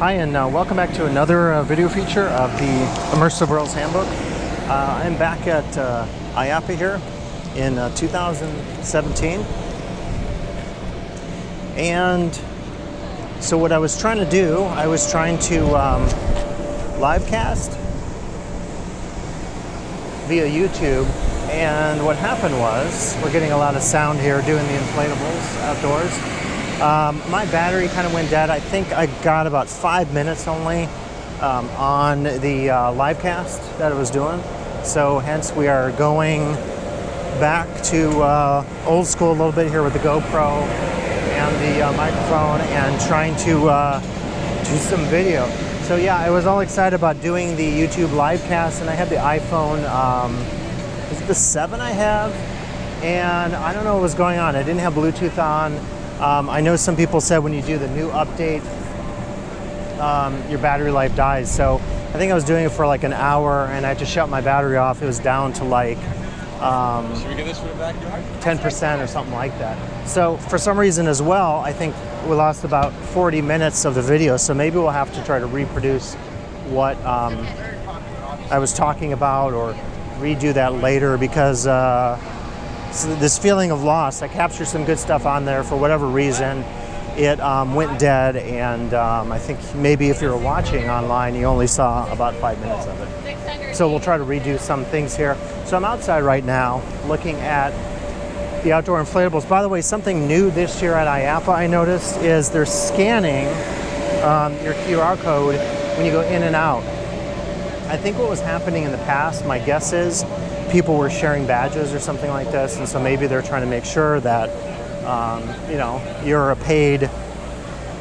Hi, and welcome back to another video feature of the Immersive Worlds Handbook. I'm back at IAAPA here in 2017. And so what I was trying to do, I was trying to live cast via YouTube. And what happened was, we're getting a lot of sound here doing the inflatables outdoors. My battery kind of went dead. I think I got about 5 minutes only on the live cast that I was doing. So hence we are going back to old school a little bit here with the GoPro and the microphone and trying to do some video. So yeah, I was all excited about doing the YouTube live cast, and I had the iPhone, is it the 7 I have? And I don't know what was going on. I didn't have Bluetooth on. I know some people said when you do the new update, your battery life dies. So I think I was doing it for like an hour, and I had to shut my battery off. It was down to like 10% or something like that. So for some reason as well, I think we lost about 40 minutes of the video. So maybe we'll have to try to reproduce what I was talking about, or redo that later, because so this feeling of loss, I captured some good stuff on there. For whatever reason, it went dead, and I think maybe if you were watching online, you only saw about 5 minutes of it. So we'll try to redo some things here. So I'm outside right now looking at the outdoor inflatables. By the way, something new this year at IAAPA I noticed is they're scanning your QR code when you go in and out. I think what was happening in the past, my guess is, people were sharing badges or something like this, and so maybe they're trying to make sure that you know, you're a paid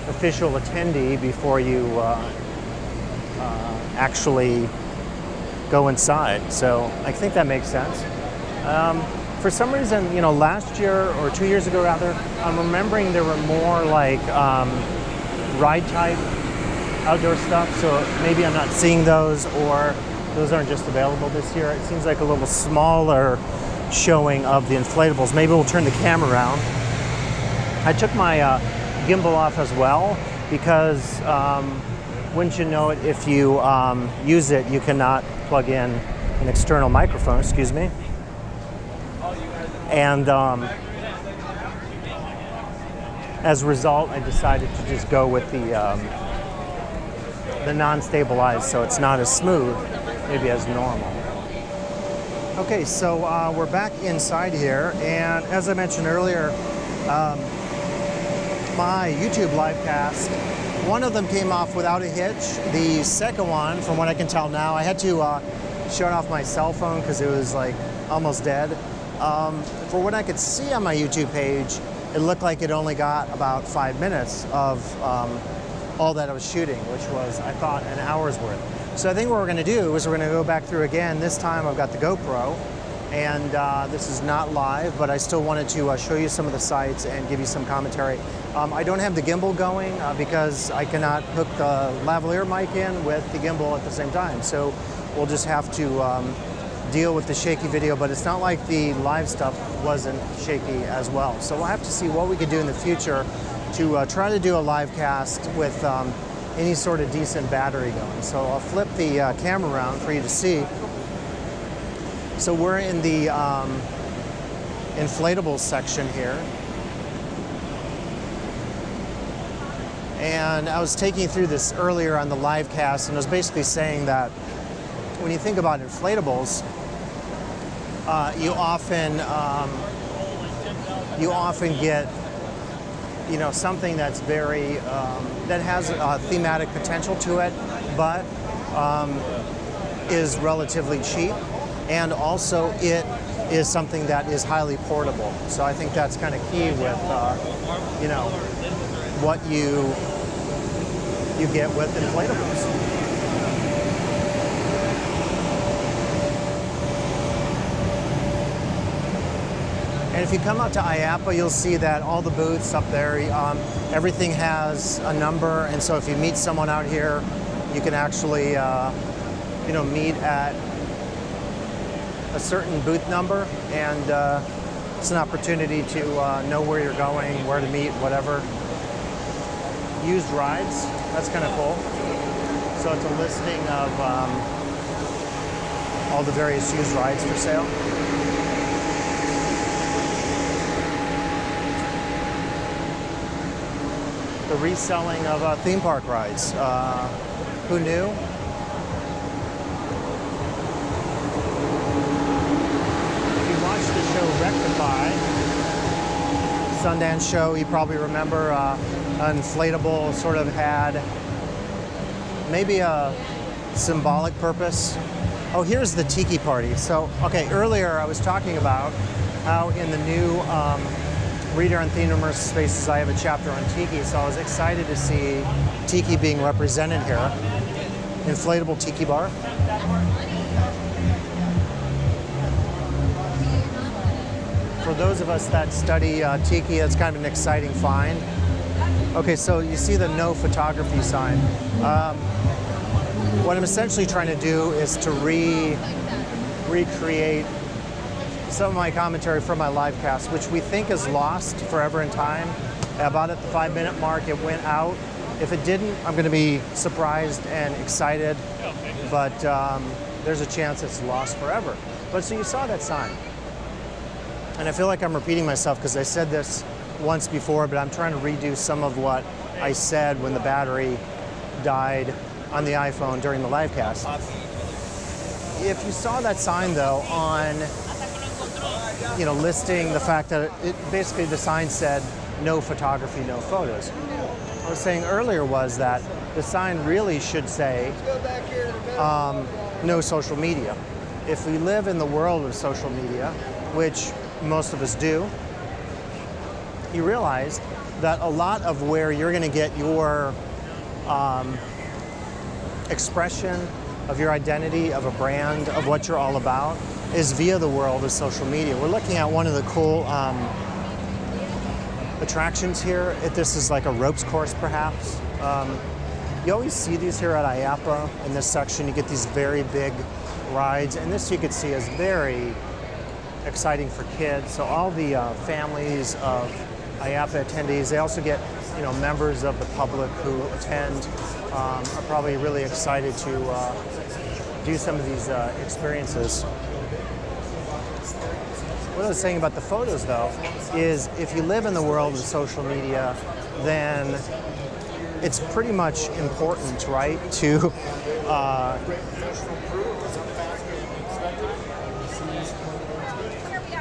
official attendee before you actually go inside. So I think that makes sense. For some reason, you know, last year or 2 years ago rather, I'm remembering there were more like ride type outdoor stuff, so maybe I'm not seeing those, or those aren't just available this year. It seems like a little smaller showing of the inflatables. Maybe we'll turn the camera around. I took my gimbal off as well, because wouldn't you know it, if you use it, you cannot plug in an external microphone, excuse me. And as a result, I decided to just go with the non-stabilized, so it's not as smooth, maybe as normal. Okay, so we're back inside here, and as I mentioned earlier, my YouTube live cast, one of them came off without a hitch. The second one, from what I can tell now, I had to shut off my cell phone because it was like almost dead. For what I could see on my YouTube page, it looked like it only got about 5 minutes of all that I was shooting, which was, I thought, an hour's worth. So I think what we're going to do is we're going to go back through again. This time I've got the GoPro, and this is not live, but I still wanted to show you some of the sites and give you some commentary. I don't have the gimbal going because I cannot hook the lavalier mic in with the gimbal at the same time. So we'll just have to deal with the shaky video, but it's not like the live stuff wasn't shaky as well. So we'll have to see what we could do in the future to try to do a live cast with any sort of decent battery going. So I'll flip the camera around for you to see. So we're in the inflatables section here. And I was taking you through this earlier on the live cast, and I was basically saying that when you think about inflatables, you often get, you know, something that's very that has a thematic potential to it, but is relatively cheap, and also it is something that is highly portable. So I think that's kind of key with you know, what you get with inflatables. And if you come out to IAAPA, you'll see that all the booths up there, everything has a number, and so if you meet someone out here, you can actually, you know, meet at a certain booth number, and it's an opportunity to know where you're going, where to meet, whatever. used rides. That's kind of cool. So it's a listing of all the various used rides for sale. The reselling of theme park rides. Who knew? If you watched the show Rectify, Sundance show, you probably remember an inflatable sort of had maybe a symbolic purpose. Oh, here's the tiki party. So, okay, earlier I was talking about how in the new Reader and Theme Immersive Spaces I have a chapter on tiki, so I was excited to see tiki being represented here. Inflatable tiki bar. For those of us that study tiki, it's kind of an exciting find. Okay, so you see the no photography sign. What I'm essentially trying to do is to recreate some of my commentary from my live cast, which we think is lost forever in time. About at the 5-minute mark, it went out. If it didn't, I'm going to be surprised and excited, but there's a chance it's lost forever. But so you saw that sign. And I feel like I'm repeating myself because I said this once before, but I'm trying to redo some of what I said when the battery died on the iPhone during the live cast. If you saw that sign though on, listing the fact that it basically the sign said no photography, no photos. What I was saying earlier was that the sign really should say no social media. If we live in the world of social media, which most of us do, you realize that a lot of where you're going to get your expression of your identity, of a brand, of what you're all about, is via the world of social media. We're looking at one of the cool attractions here. This is like a ropes course, perhaps. You always see these here at IAAPA. In this section, you get these very big rides, and this you could see is very exciting for kids. So all the families of IAAPA attendees, they also get members of the public who attend are probably really excited to do some of these experiences. What I was saying about the photos, though, is if you live in the world of social media, then it's pretty much important, right, to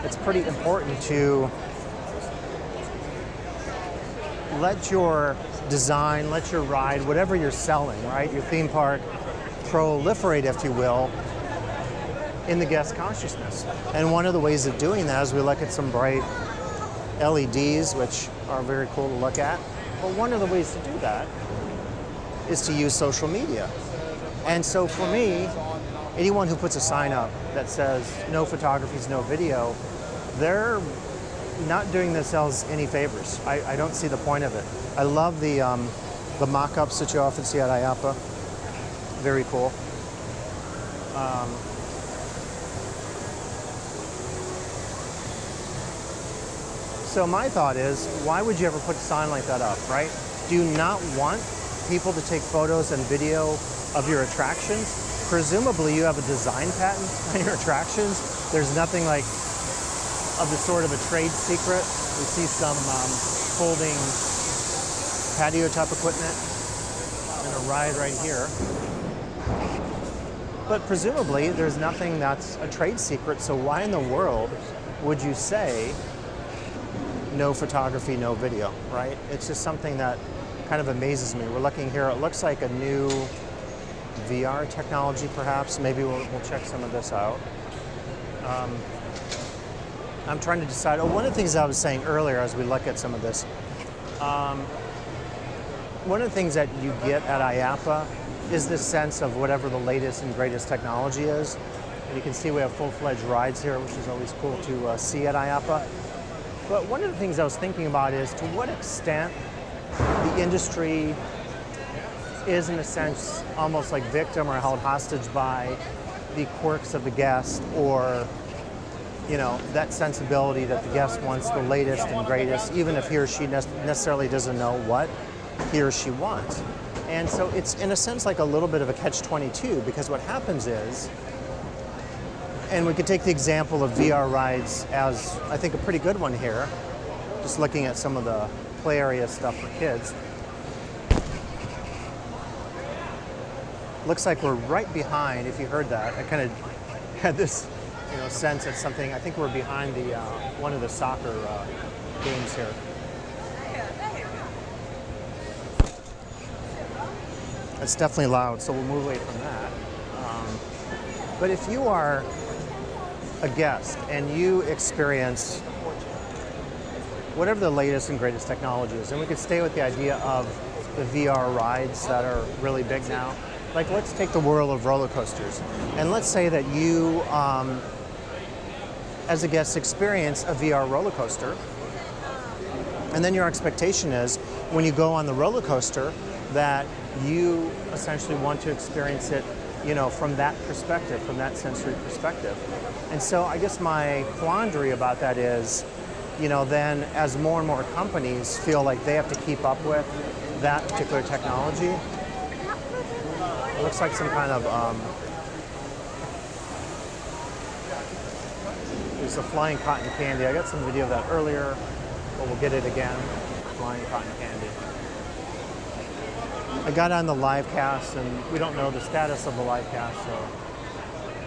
it's pretty important to let your design, let your ride, whatever you're selling, right, your theme park, proliferate, if you will, in the guest consciousness. And one of the ways of doing that is we look at some bright LEDs, which are very cool to look at. But one of the ways to do that is to use social media. And so for me, anyone who puts a sign up that says no photographies, no video, they're not doing themselves any favors. I don't see the point of it. I love the mock-ups that you often see at IAAPA. Very cool. So my thought is, why would you ever put a sign like that up, right? Do you not want people to take photos and video of your attractions? Presumably you have a design patent on your attractions. There's nothing like of the sort of a trade secret. We see some folding patio type equipment and a ride right here. But presumably there's nothing that's a trade secret, so why in the world would you say no photography, no video, right? It's just something that kind of amazes me. We're looking here, it looks like a new VR technology perhaps. Maybe we'll check some of this out. I'm trying to decide, one of the things I was saying earlier as we look at some of this, one of the things that you get at IAAPA is this sense of whatever the latest and greatest technology is. And you can see we have full-fledged rides here, which is always cool to see at IAAPA. But one of the things I was thinking about is to what extent the industry is, in a sense, almost like victim or held hostage by the quirks of the guest, or that sensibility that the guest wants the latest and greatest, even if he or she necessarily doesn't know what. he or she wants. And so it's in a sense like a little bit of a catch-22, because what happens is, and we could take the example of VR rides as I think a pretty good one here, just looking at some of the play area stuff for kids. Looks like we're right behind, if you heard that. I kind of had this sense that something, I think we're behind the one of the soccer games here. It's definitely loud, so we'll move away from that. But if you are a guest and you experience whatever the latest and greatest technology is, and we could stay with the idea of the VR rides that are really big now. Like, let's take the world of roller coasters, and let's say that you, as a guest, experience a VR roller coaster, and then your expectation is, when you go on the roller coaster, that you essentially want to experience it, from that perspective, from that sensory perspective. And so I guess my quandary about that is, then as more and more companies feel like they have to keep up with that particular technology, it looks like some kind of, there's a flying cotton candy. I got some video of that earlier, but we'll get it again. Flying cotton candy. I got on the live cast, and we don't know the status of the live cast, so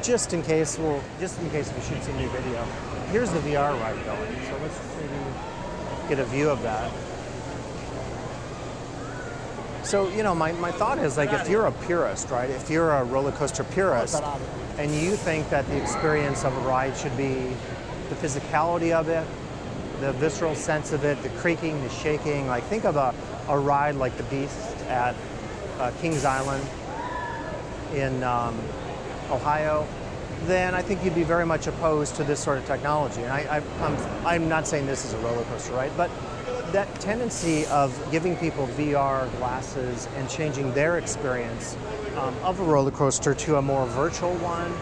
just in case we shoot some new video. Here's the VR ride going, so let's maybe get a view of that. So, my thought is, like, if you're a purist, right? If you're a roller coaster purist, and you think that the experience of a ride should be the physicality of it, the visceral sense of it, the creaking, the shaking, like, think of a ride like the Beast at Kings Island in Ohio, then I think you'd be very much opposed to this sort of technology. And I'm not saying this is a roller coaster, right? But that tendency of giving people VR glasses and changing their experience of a roller coaster to a more virtual one,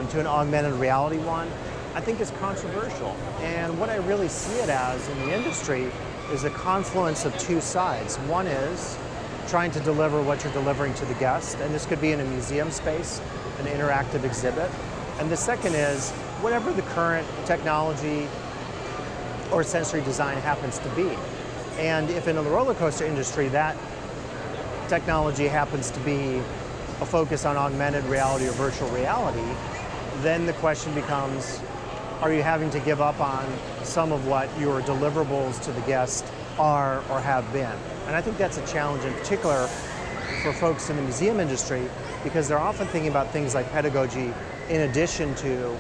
to an augmented reality one, I think is controversial. And what I really see it as in the industry is a confluence of two sides. One is trying to deliver what you're delivering to the guest, and this could be in a museum space, an interactive exhibit. And the second is whatever the current technology or sensory design happens to be. And if in the roller coaster industry that technology happens to be a focus on augmented reality or virtual reality, then the question becomes, are you having to give up on some of what your deliverables to the guest are or have been? And I think that's a challenge in particular for folks in the museum industry, because they're often thinking about things like pedagogy in addition to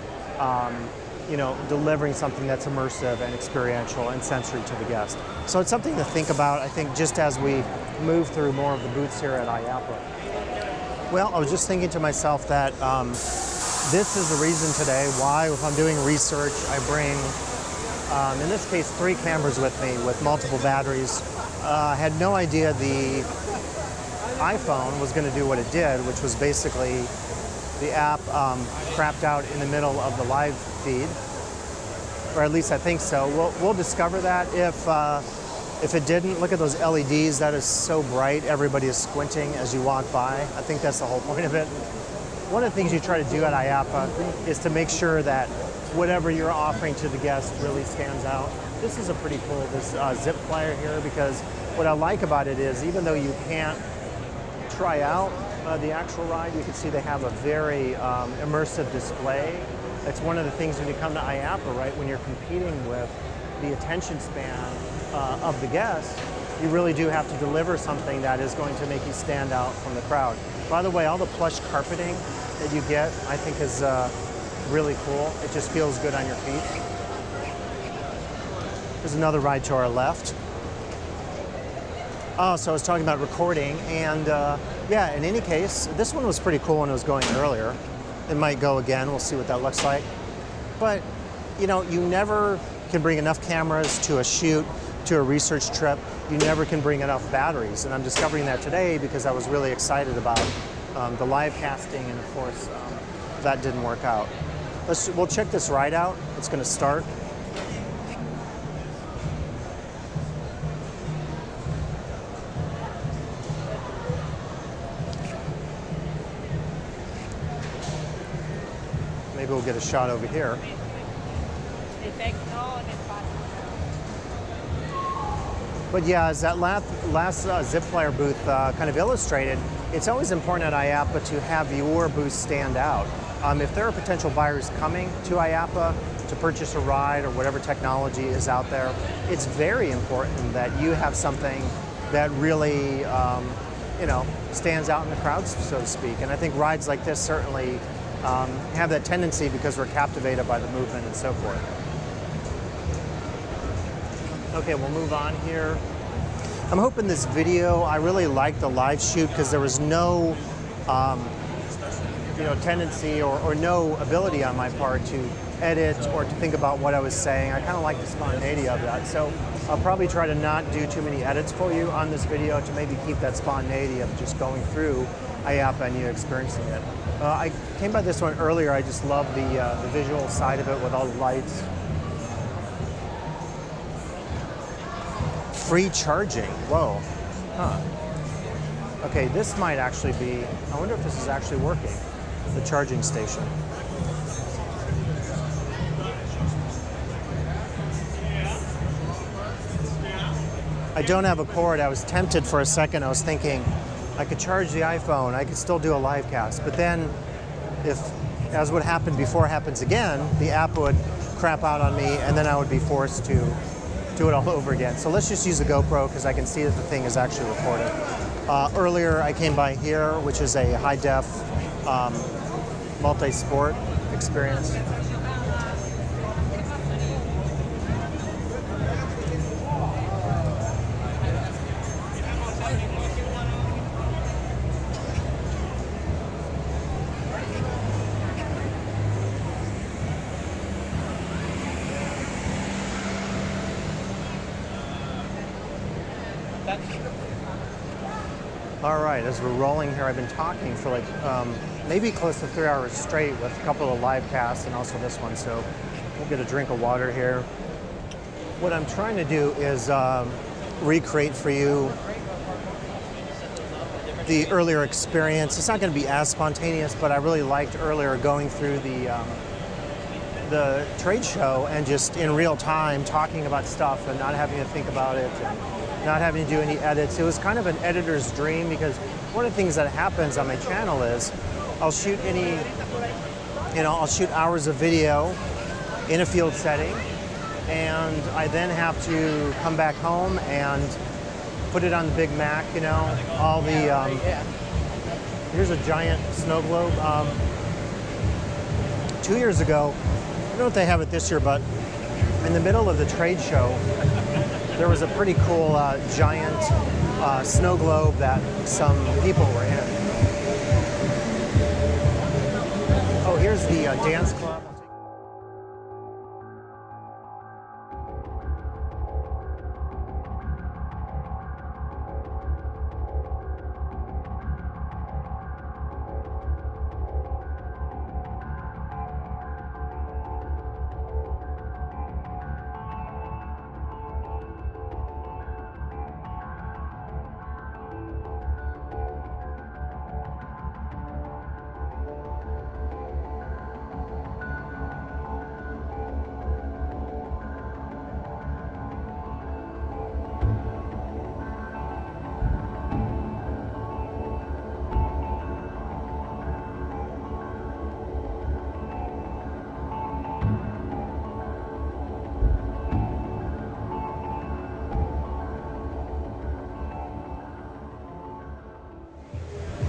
delivering something that's immersive and experiential and sensory to the guest. So it's something to think about, I think, just as we move through more of the booths here at IAAPA. Well, I was just thinking to myself that this is the reason today why, if I'm doing research, I bring, in this case, 3 cameras with me with multiple batteries. I had no idea the iPhone was going to do what it did, which was basically the app crapped out in the middle of the live feed, or at least I think so. We'll discover that. If it didn't, look at those LEDs. That is so bright. Everybody is squinting as you walk by. I think that's the whole point of it. One of the things you try to do at IAAPA is to make sure that whatever you're offering to the guest really stands out. This is a pretty cool, this zip flyer here, because what I like about it is, even though you can't try out the actual ride, you can see they have a very immersive display. It's one of the things when you come to IAAPA, right, when you're competing with the attention span of the guest, you really do have to deliver something that is going to make you stand out from the crowd. By the way, all the plush carpeting that you get, I think, is really cool. It just feels good on your feet. There's another ride to our left. Oh, so I was talking about recording, and yeah, in any case, this one was pretty cool when it was going earlier. It might go again, we'll see what that looks like. But, you never can bring enough cameras to a shoot, to a research trip. You never can bring enough batteries, and I'm discovering that today because I was really excited about the live casting, and of course, that didn't work out. We'll check this ride out. It's gonna start. maybe we'll get a shot over here. But yeah, as that last Zip Flyer booth kind of illustrated, it's always important at IAAPA to have your booth stand out. If there are potential buyers coming to IAAPA to purchase a ride or whatever technology is out there, it's very important that you have something that really, you know, stands out in the crowd, so to speak. And I think rides like this certainly have that tendency because we're captivated by the movement and so forth. Okay, we'll move on here. I'm hoping this video, I really liked the live shoot because there was no you know, tendency or no ability on my part to edit or to think about what I was saying. I kind of like the spontaneity of that. So I'll probably try to not do too many edits for you on this video to maybe keep that spontaneity of just going through IAAPA and you experiencing it. I came by this one earlier. I just love the visual side of it with all the lights. Free charging, whoa, huh. Okay, this might actually be, I wonder if this is actually working, the charging station. I don't have a cord. I was tempted for a second. I was thinking I could charge the iPhone, I could still do a live cast, but then if, as what happened before happens again, the app would crap out on me and then I would be forced to do it all over again. So let's just use a GoPro because I can see that the thing is actually recording. Earlier I came by here, which is a high-def multi-sport experience. All right, as we're rolling here, I've been talking for like maybe close to 3 hours straight with a couple of live casts and also this one, so we'll get a drink of water here. What I'm trying to do is recreate for you the earlier experience. It's not going to be as spontaneous, but I really liked earlier going through the trade show and just in real time talking about stuff and not having to think about it. And not having to do any edits. It was kind of an editor's dream because one of the things that happens on my channel is I'll shoot I'll shoot hours of video in a field setting and I then have to come back home and put it on the Big Mac, you know, all the, here's a giant snow globe. 2 years ago, I don't know if they have it this year, but in the middle of the trade show, there was a pretty cool giant snow globe that some people were in. Oh, here's the dance club.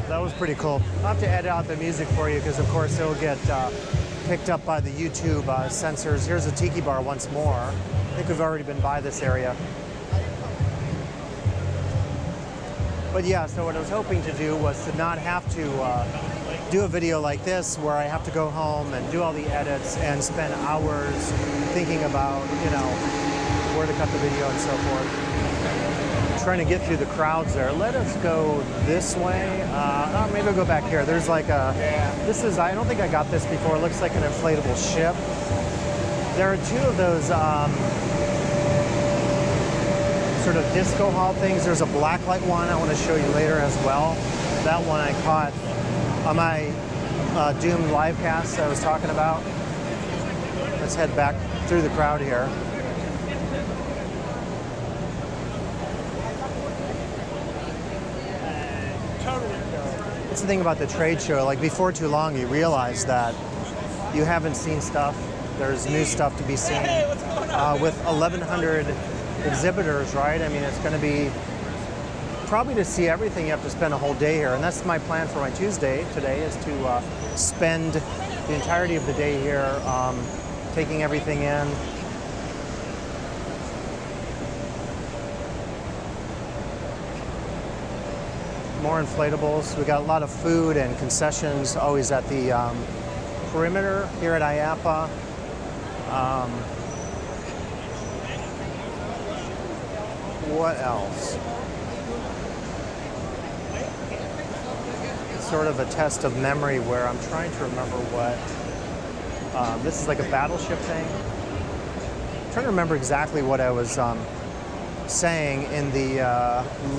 That was pretty cool. I'll have to edit out the music for you because of course it'll get picked up by the YouTube sensors. Here's a tiki bar once more. I think we've already been by this area. But yeah, so what I was hoping to do was to not have to do a video like this where I have to go home and do all the edits and spend hours thinking about, you know, where to cut the video and so forth. Trying to get through the crowds there. Let us go this way. Maybe I'll go back here. There's like a, this is, I don't think I got this before. It looks like an inflatable ship. There are two of those sort of disco hall things. There's a blacklight one I want to show you later as well. That one I caught on my Doom livecast I was talking about. Let's head back through the crowd here. That's the thing about the trade show. Like before too long, you realize that you haven't seen stuff. There's new stuff to be seen. With 1,100 exhibitors, right? I mean, it's going to be probably to see everything. You have to spend a whole day here, and that's my plan for my Tuesday today, is to spend the entirety of the day here, taking everything in. More inflatables. We got a lot of food and concessions always at the perimeter here at IAAPA. What else? It's sort of a test of memory where I'm trying to remember what. This is like a battleship thing. I'm trying to remember exactly what I was saying in the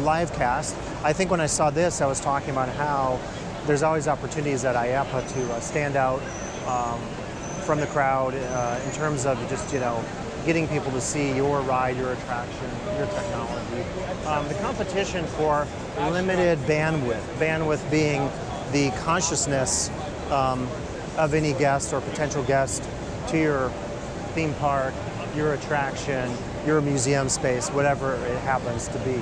live cast. I think when I saw this, I was talking about how there's always opportunities at IAAPA to stand out from the crowd in terms of just, you know, getting people to see your ride, your attraction, your technology. The competition for limited bandwidth being the consciousness of any guest or potential guest to your theme park, your attraction, your museum space, whatever it happens to be.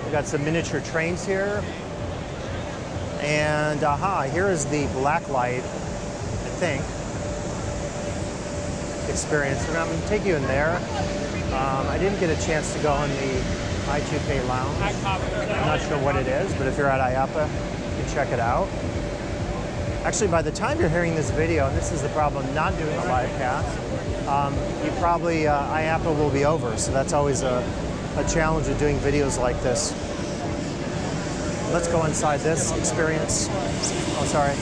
We've got some miniature trains here. And here is the blacklight, I think, experience. And I'm going to take you in there. I didn't get a chance to go in the I2K lounge. I'm not sure what it is, but if you're at IAAPA, you can check it out. Actually, by the time you're hearing this video, and this is the problem not doing a live cast, you probably, IAAPA will be over. So that's always a challenge of doing videos like this. Let's go inside this experience. Oh, sorry.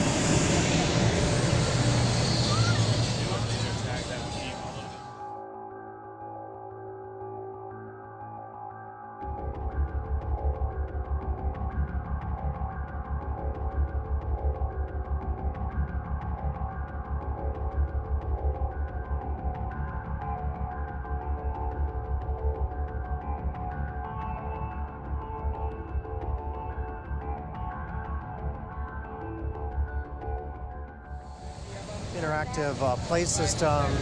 Interactive play systems.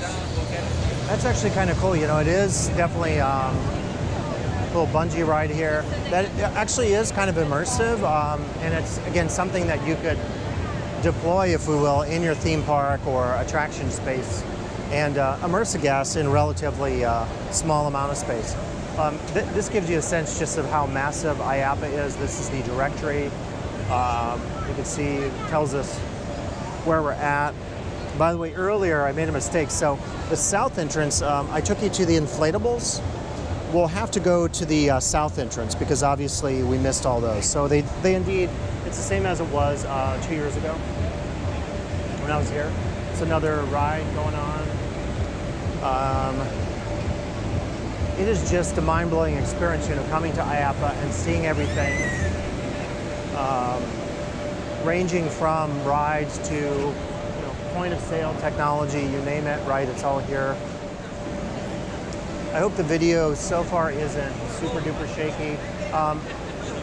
That's actually kind of cool. You know, it is definitely a little bungee ride here. That actually is kind of immersive, and it's, again, something that you could deploy, if we will, in your theme park or attraction space and immerse a guest in a relatively small amount of space. This gives you a sense just of how massive IAAPA is. This is the directory. You can see it tells us where we're at. By the way, earlier I made a mistake. So the south entrance, I took you to the inflatables. We'll have to go to the south entrance because obviously we missed all those. So they indeed, it's the same as it was 2 years ago when I was here. It's another ride going on. It is just a mind-blowing experience, you know, coming to IAAPA and seeing everything, ranging from rides to point of sale technology, you name it, right? It's all here. I hope the video so far isn't super duper shaky.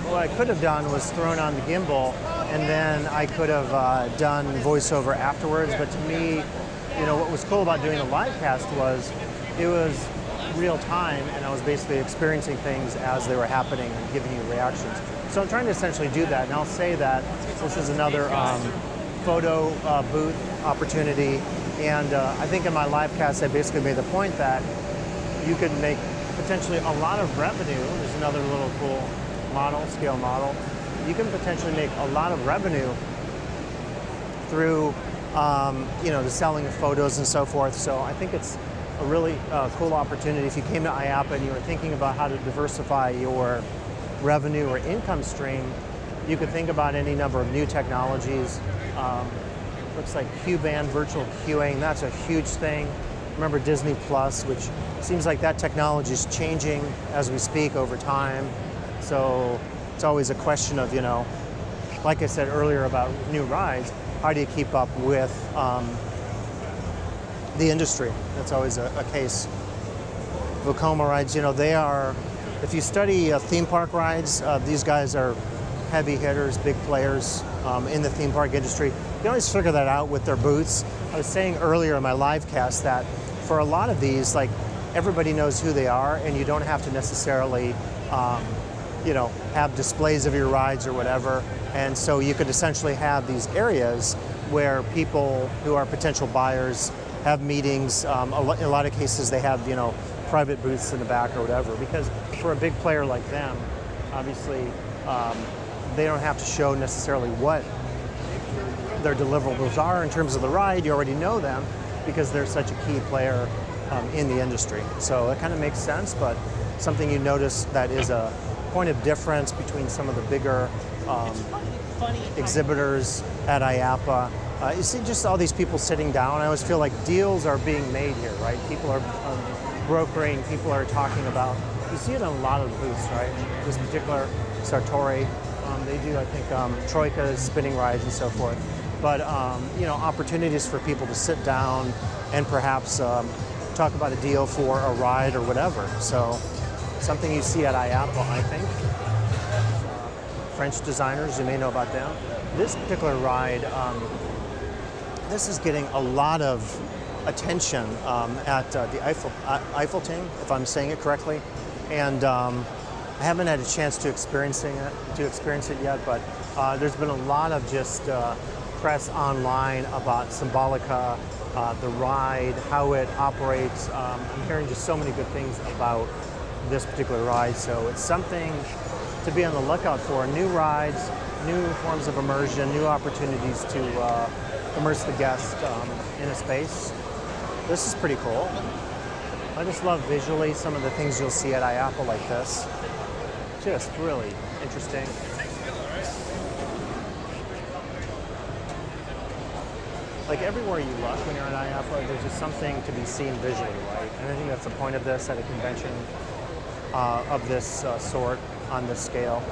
What I could have done was thrown on the gimbal and then I could have done voiceover afterwards. But to me, you know, what was cool about doing the live cast was it was real time and I was basically experiencing things as they were happening and giving you reactions. So I'm trying to essentially do that. And I'll say that this is another photo booth opportunity, and I think in my live cast I basically made the point that you could make potentially a lot of revenue. There's another little cool model, scale model. You can potentially make a lot of revenue through you know, the selling of photos and so forth. So I think it's a really cool opportunity. If you came to IAAPA and you were thinking about how to diversify your revenue or income stream, you could think about any number of new technologies. Looks like Q-band virtual queuing, that's a huge thing. Remember Disney Plus, which seems like that technology is changing as we speak over time. So it's always a question of, you know, like I said earlier about new rides, how do you keep up with the industry? That's always a case. Vekoma rides, you know, they are, if you study theme park rides, these guys are heavy hitters, big players in the theme park industry. You can always figure that out with their booths. I was saying earlier in my live cast that for a lot of these, like, everybody knows who they are, and you don't have to necessarily, you know, have displays of your rides or whatever. And so you could essentially have these areas where people who are potential buyers have meetings. In a lot of cases, they have, you know, private booths in the back or whatever. Because for a big player like them, obviously, they don't have to show necessarily what their deliverables are in terms of the ride. You already know them because they're such a key player in the industry. So it kind of makes sense, but something you notice that is a point of difference between some of the bigger exhibitors at IAAPA. You see just all these people sitting down. I always feel like deals are being made here, right? People are brokering, people are talking about, you see it in a lot of the booths, right? This particular Sartori, they do, I think, Troika's, spinning rides and so forth. But, you know, opportunities for people to sit down and perhaps talk about a deal for a ride or whatever. So something you see at IAAPA, I think. French designers, you may know about them. This particular ride, this is getting a lot of attention at the Eiffelting, if I'm saying it correctly. And I haven't had a chance to experience it yet, but there's been a lot of just press online about Symbolica, the ride, how it operates. I'm hearing just so many good things about this particular ride, so it's something to be on the lookout for. New rides, new forms of immersion, new opportunities to immerse the guest in a space. This is pretty cool. I just love visually some of the things you'll see at IAAPA like this. Just really interesting. Like everywhere you look when you're at IAAPA, there's just something to be seen visually, right? And I think that's the point of this at a convention of this sort on this scale.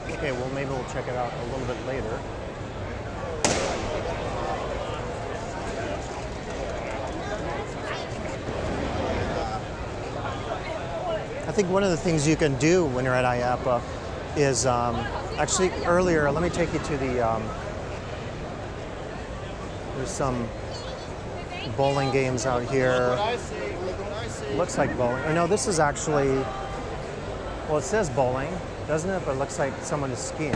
Okay, well maybe we'll check it out a little bit later. I think one of the things you can do when you're at IAAPA is, actually earlier, let me take you to the, there's some bowling games out here. Looks like bowling. Oh, no, this is actually, well, it says bowling, doesn't it? But it looks like someone is skiing.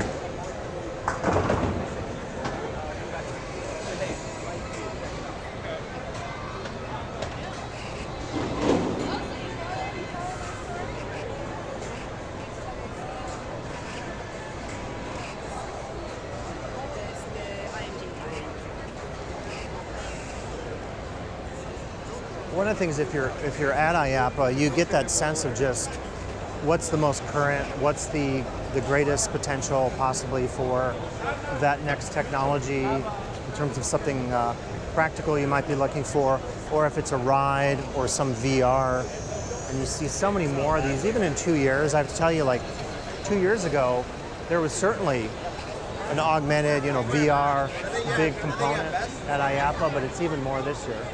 One of the things, if you're at IAAPA, you get that sense of just what's the most current, what's the greatest potential possibly for that next technology in terms of something practical you might be looking for, or if it's a ride or some VR. And you see so many more of these, even in 2 years. I have to tell you, like 2 years ago, there was certainly an augmented, you know, VR big component at IAAPA, but it's even more this year.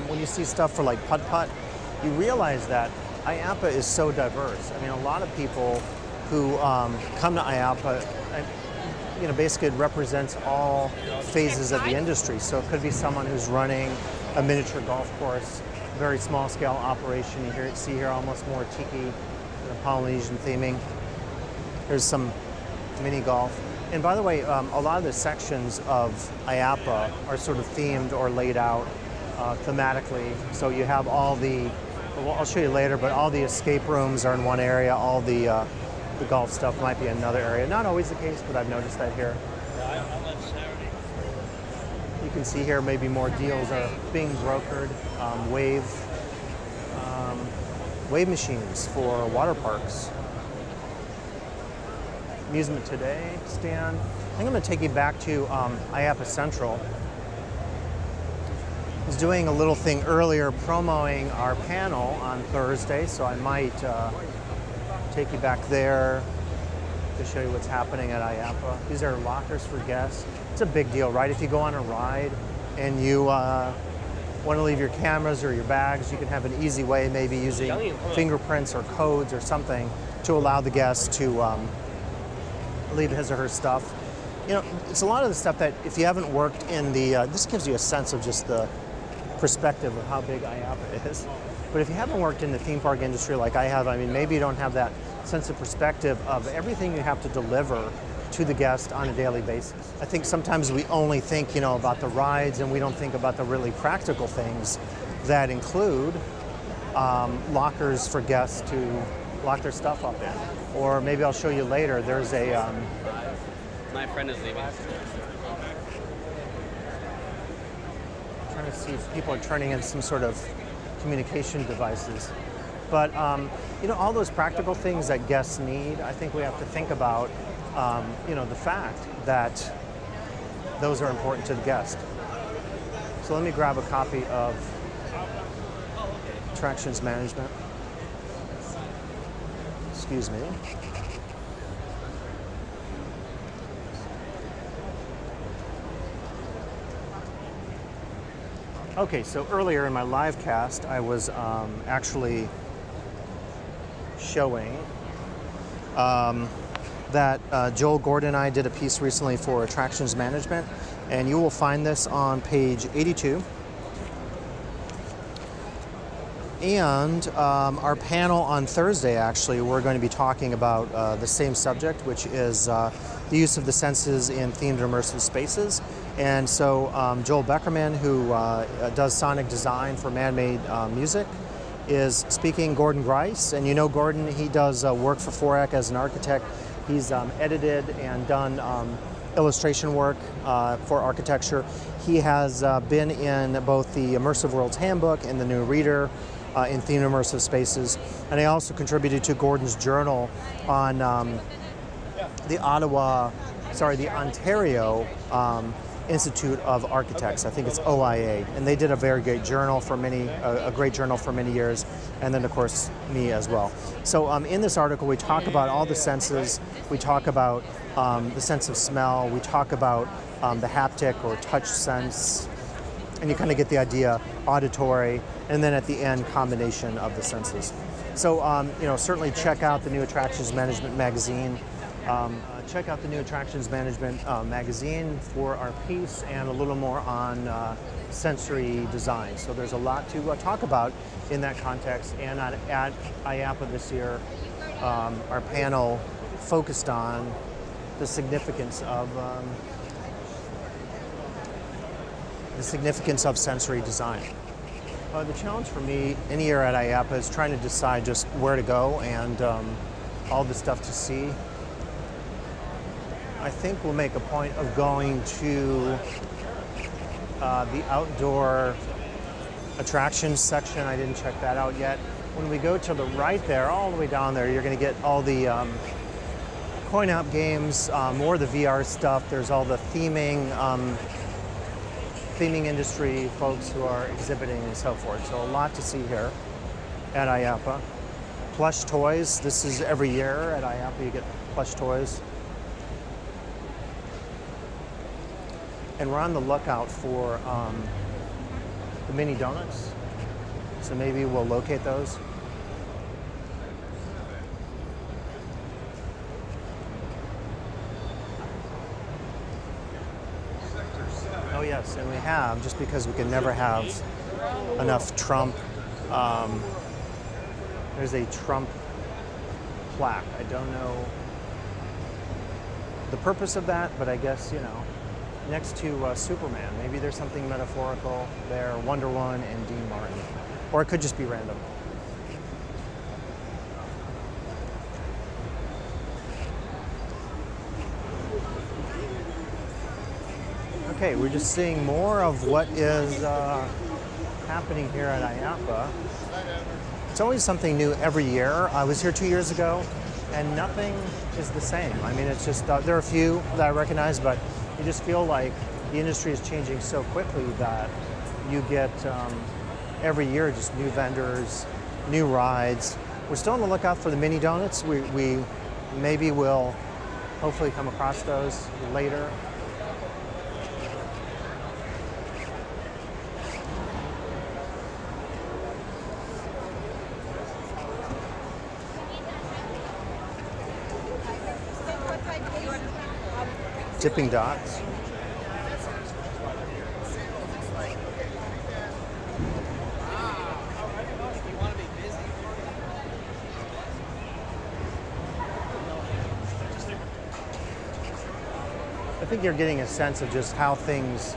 When you see stuff for like putt-putt, you realize that IAAPA is so diverse. I mean, a lot of people who come to IAAPA, you know, basically it represents all phases of the industry. So it could be someone who's running a miniature golf course, very small scale operation. You see here almost more tiki, you know, Polynesian theming. There's some mini golf. And by the way, a lot of the sections of IAAPA are sort of themed or laid out thematically. So you have all the, well, I'll show you later, but all the escape rooms are in one area, all the golf stuff might be in another area. Not always the case, but I've noticed that here. You can see here maybe more deals are being brokered. Wave machines for water parks. Amusement Today stand. I think I'm going to take you back to IAAPA Central. I was doing a little thing earlier promoting our panel on Thursday, so I might take you back there to show you what's happening at IAAPA. These are lockers for guests. It's a big deal, right? If you go on a ride and you want to leave your cameras or your bags, you can have an easy way, maybe using fingerprints or codes or something to allow the guest to leave his or her stuff. You know, it's a lot of the stuff that if you haven't worked in the, this gives you a sense of just the perspective of how big IAAPA is. But if you haven't worked in the theme park industry like I have, I mean, maybe you don't have that sense of perspective of everything you have to deliver to the guest on a daily basis. I think sometimes we only think, you know, about the rides and we don't think about the really practical things that include lockers for guests to lock their stuff up in. Or maybe I'll show you later, there's a... My friend is leaving. I'm trying to see if people are turning in some sort of communication devices. But, you know, all those practical things that guests need, I think we have to think about, you know, the fact that those are important to the guest. So let me grab a copy of Attractions Management. Excuse me. Okay, so earlier in my live cast, I was actually showing that Joel Gordon and I did a piece recently for Attractions Management, and you will find this on page 82. And our panel on Thursday, actually, we're going to be talking about the same subject, which is the use of the senses in themed immersive spaces. And so Joel Beckerman, who does sonic design for man-made music, is speaking. Gordon Grice, and you know Gordon, he does work for Forak as an architect. He's edited and done illustration work for architecture. He has been in both the Immersive Worlds Handbook and the New Reader in themed immersive spaces. And I also contributed to Gordon's journal on the Ontario Institute of Architects. I think it's OIA, and they did a very great journal for a great journal for many years, and then of course me as well. So in this article we talk about all the senses. We talk about the sense of smell. We talk about the haptic or touch sense, and you kind of get the idea. Auditory, and then at the end, combination of the senses. So you know, certainly check out the new Attractions Management magazine. Check out the new Attractions Management magazine for our piece and a little more on sensory design. So there's a lot to talk about in that context. And at IAAPA this year, our panel focused on the significance of sensory design. The challenge for me any year at IAAPA is trying to decide just where to go and all the stuff to see. I think we'll make a point of going to the outdoor attractions section. I didn't check that out yet. When we go to the right there, all the way down there, you're going to get all the coin-op games, more of the VR stuff. There's all the theming industry folks who are exhibiting and so forth. So a lot to see here at IAAPA. Plush toys. This is every year at IAAPA you get plush toys. And we're on the lookout for the mini donuts. So maybe we'll locate those. Oh yes, and we have, just because we can never have enough Trump. There's a Trump plaque. I don't know the purpose of that, but I guess, you know, next to Superman. Maybe there's something metaphorical there, Wonder Woman and Dean Martin. Or it could just be random. Okay, we're just seeing more of what is happening here at IAAPA. It's always something new every year. I was here 2 years ago, and nothing is the same. I mean, it's just, there are a few that I recognize, but you just feel like the industry is changing so quickly that you get every year just new vendors, new rides. We're still on the lookout for the mini donuts. We maybe will hopefully come across those later. Dipping dots. I think you're getting a sense of just how things,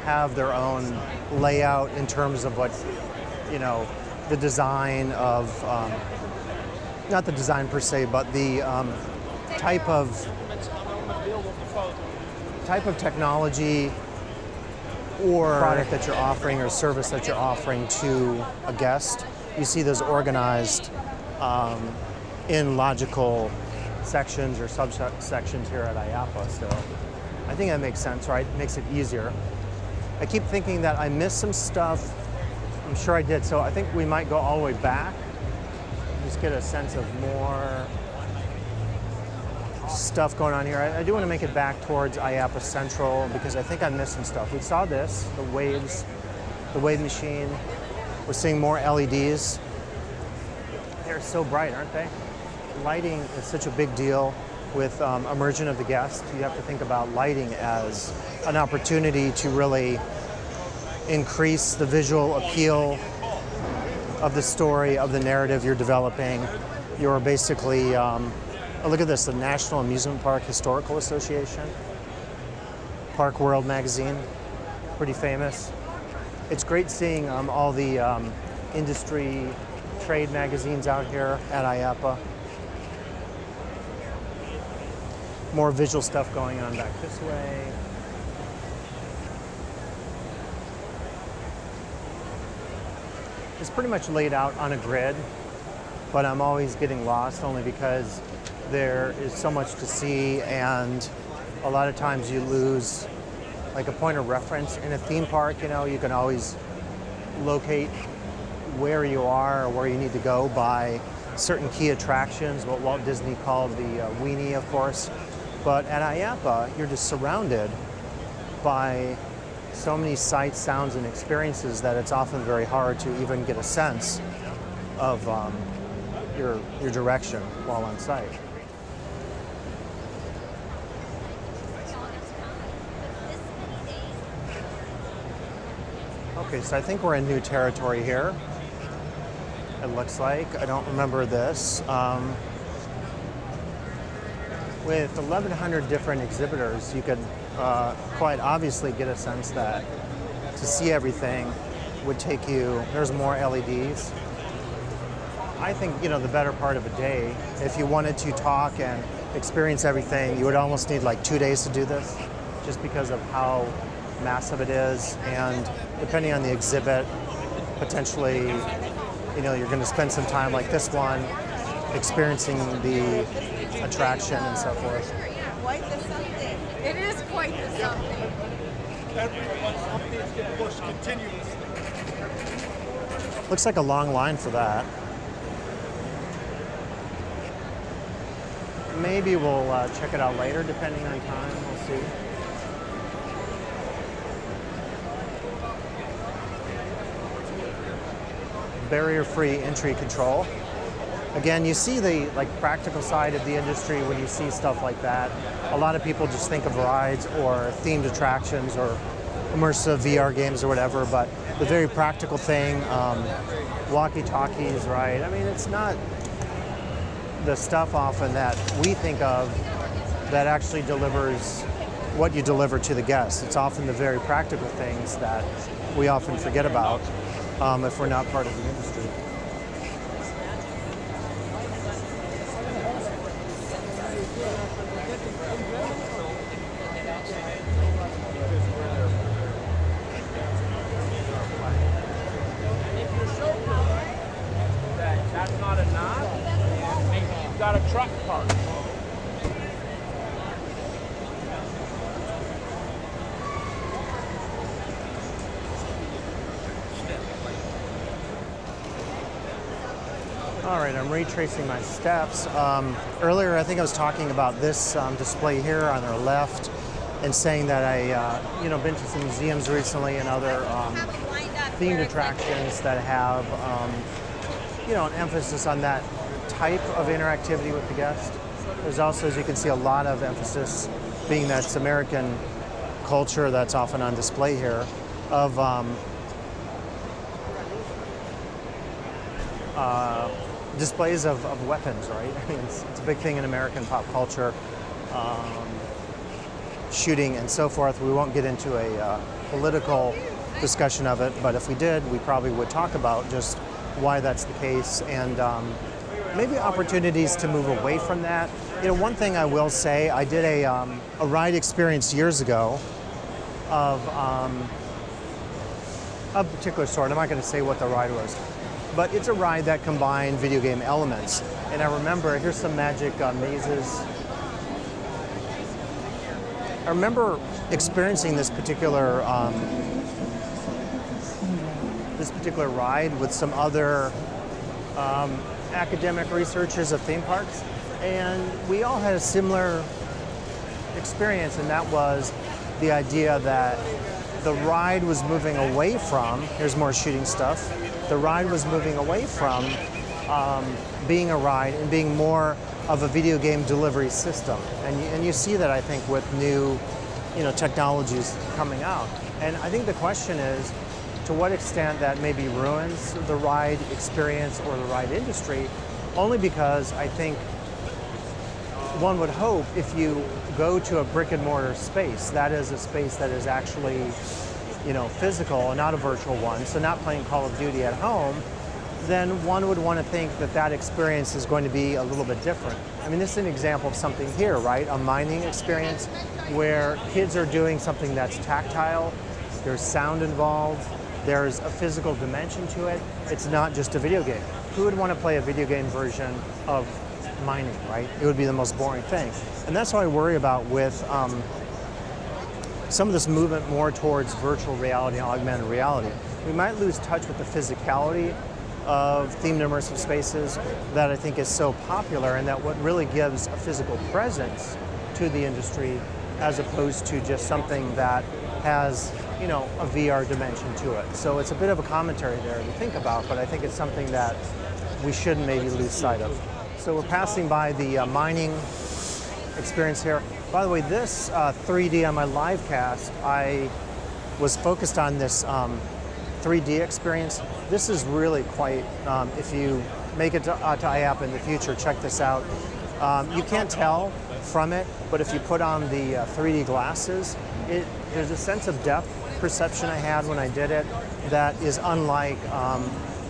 have their own layout in terms of what, the design of, not the design per se, but the type of technology or product that you're offering or service that you're offering to a guest. You see those organized in logical sections or subsections here at IAAPA. So I think that makes sense, right? It makes it easier. I keep thinking that I missed some stuff. I'm sure I did. So I think we might go all the way back. Just get a sense of more stuff going on here. I do want to make it back towards IAAPA Central because I think I missed some stuff. We saw this, the wave machine. We're seeing more LEDs. They're so bright, aren't they? Lighting is such a big deal with immersion of the guest. You have to think about lighting as an opportunity to really increase the visual appeal of the story, of the narrative you're developing. You're basically, look at this, the National Amusement Park Historical Association, Park World magazine, pretty famous. It's great seeing all the industry trade magazines out here at IAAPA. More visual stuff going on back this way. It's pretty much laid out on a grid, but I'm always getting lost only because there is so much to see, and a lot of times you lose like a point of reference. In a theme park, you can always locate where you are or where you need to go by certain key attractions, what Walt Disney called the weenie, of course. But at IAAPA, you're just surrounded by so many sights, sounds, and experiences that it's often very hard to even get a sense of your direction while on site. Okay, so I think we're in new territory here. It looks like. I don't remember this. With 1,100 different exhibitors, you could quite obviously get a sense that to see everything would take you, there's more LEDs. I think, the better part of a day, if you wanted to talk and experience everything, you would almost need like 2 days to do this, just because of how massive it is. And depending on the exhibit, potentially, you're going to spend some time like this one, experiencing the attraction and so forth. Quite the something. It is quite the something. Everyone, updates get pushed continuously. Looks like a long line for that. Maybe we'll check it out later, depending on time. We'll see. Barrier-free entry control. Again, you see the practical side of the industry when you see stuff like that. A lot of people just think of rides or themed attractions or immersive VR games or whatever, but the very practical thing, walkie-talkies, right? I mean, it's not the stuff often that we think of that actually delivers what you deliver to the guests. It's often the very practical things that we often forget about if we're not part of the industry. got a truck parked. All right, I'm retracing my steps. Earlier, I think I was talking about this display here on our left, and saying that I, been to some museums recently and other themed attractions that have, an emphasis on that type of interactivity with the guest. There's also, as you can see, a lot of emphasis, being that it's American culture that's often on display here, of displays of weapons, right? I mean, it's a big thing in American pop culture, shooting and so forth. We won't get into a political discussion of it, but if we did, we probably would talk about just why that's the case, and maybe opportunities to move away from that. One thing I will say, I did a ride experience years ago of a particular sort. I'm not going to say what the ride was, but it's a ride that combined video game elements. And I remember, here's some magic mazes. I remember experiencing this particular ride with some other academic researchers of theme parks, and we all had a similar experience, and that was the idea that the ride was moving away from, here's more shooting stuff, the ride was moving away from being a ride and being more of a video game delivery system. And you see that, I think, with new technologies coming out. And I think the question is, to what extent that maybe ruins the ride experience or the ride industry, only because I think one would hope if you go to a brick and mortar space, that is a space that is actually physical and not a virtual one, so not playing Call of Duty at home, then one would want to think that that experience is going to be a little bit different. I mean, this is an example of something here, right? A mining experience where kids are doing something that's tactile, there's sound involved, there's a physical dimension to it. It's not just a video game. Who would want to play a video game version of mining, right? It would be the most boring thing. And that's what I worry about with some of this movement more towards virtual reality and augmented reality. We might lose touch with the physicality of themed immersive spaces that I think is so popular, and that what really gives a physical presence to the industry, as opposed to just something that has a VR dimension to it. So it's a bit of a commentary there to think about, but I think it's something that we shouldn't maybe lose sight of. So we're passing by the mining experience here. By the way, this 3D on my live cast, I was focused on this 3D experience. This is really quite, if you make it to IAAPA in the future, check this out. You can't tell from it, but if you put on the 3D glasses, there's a sense of depth perception I had when I did it that is unlike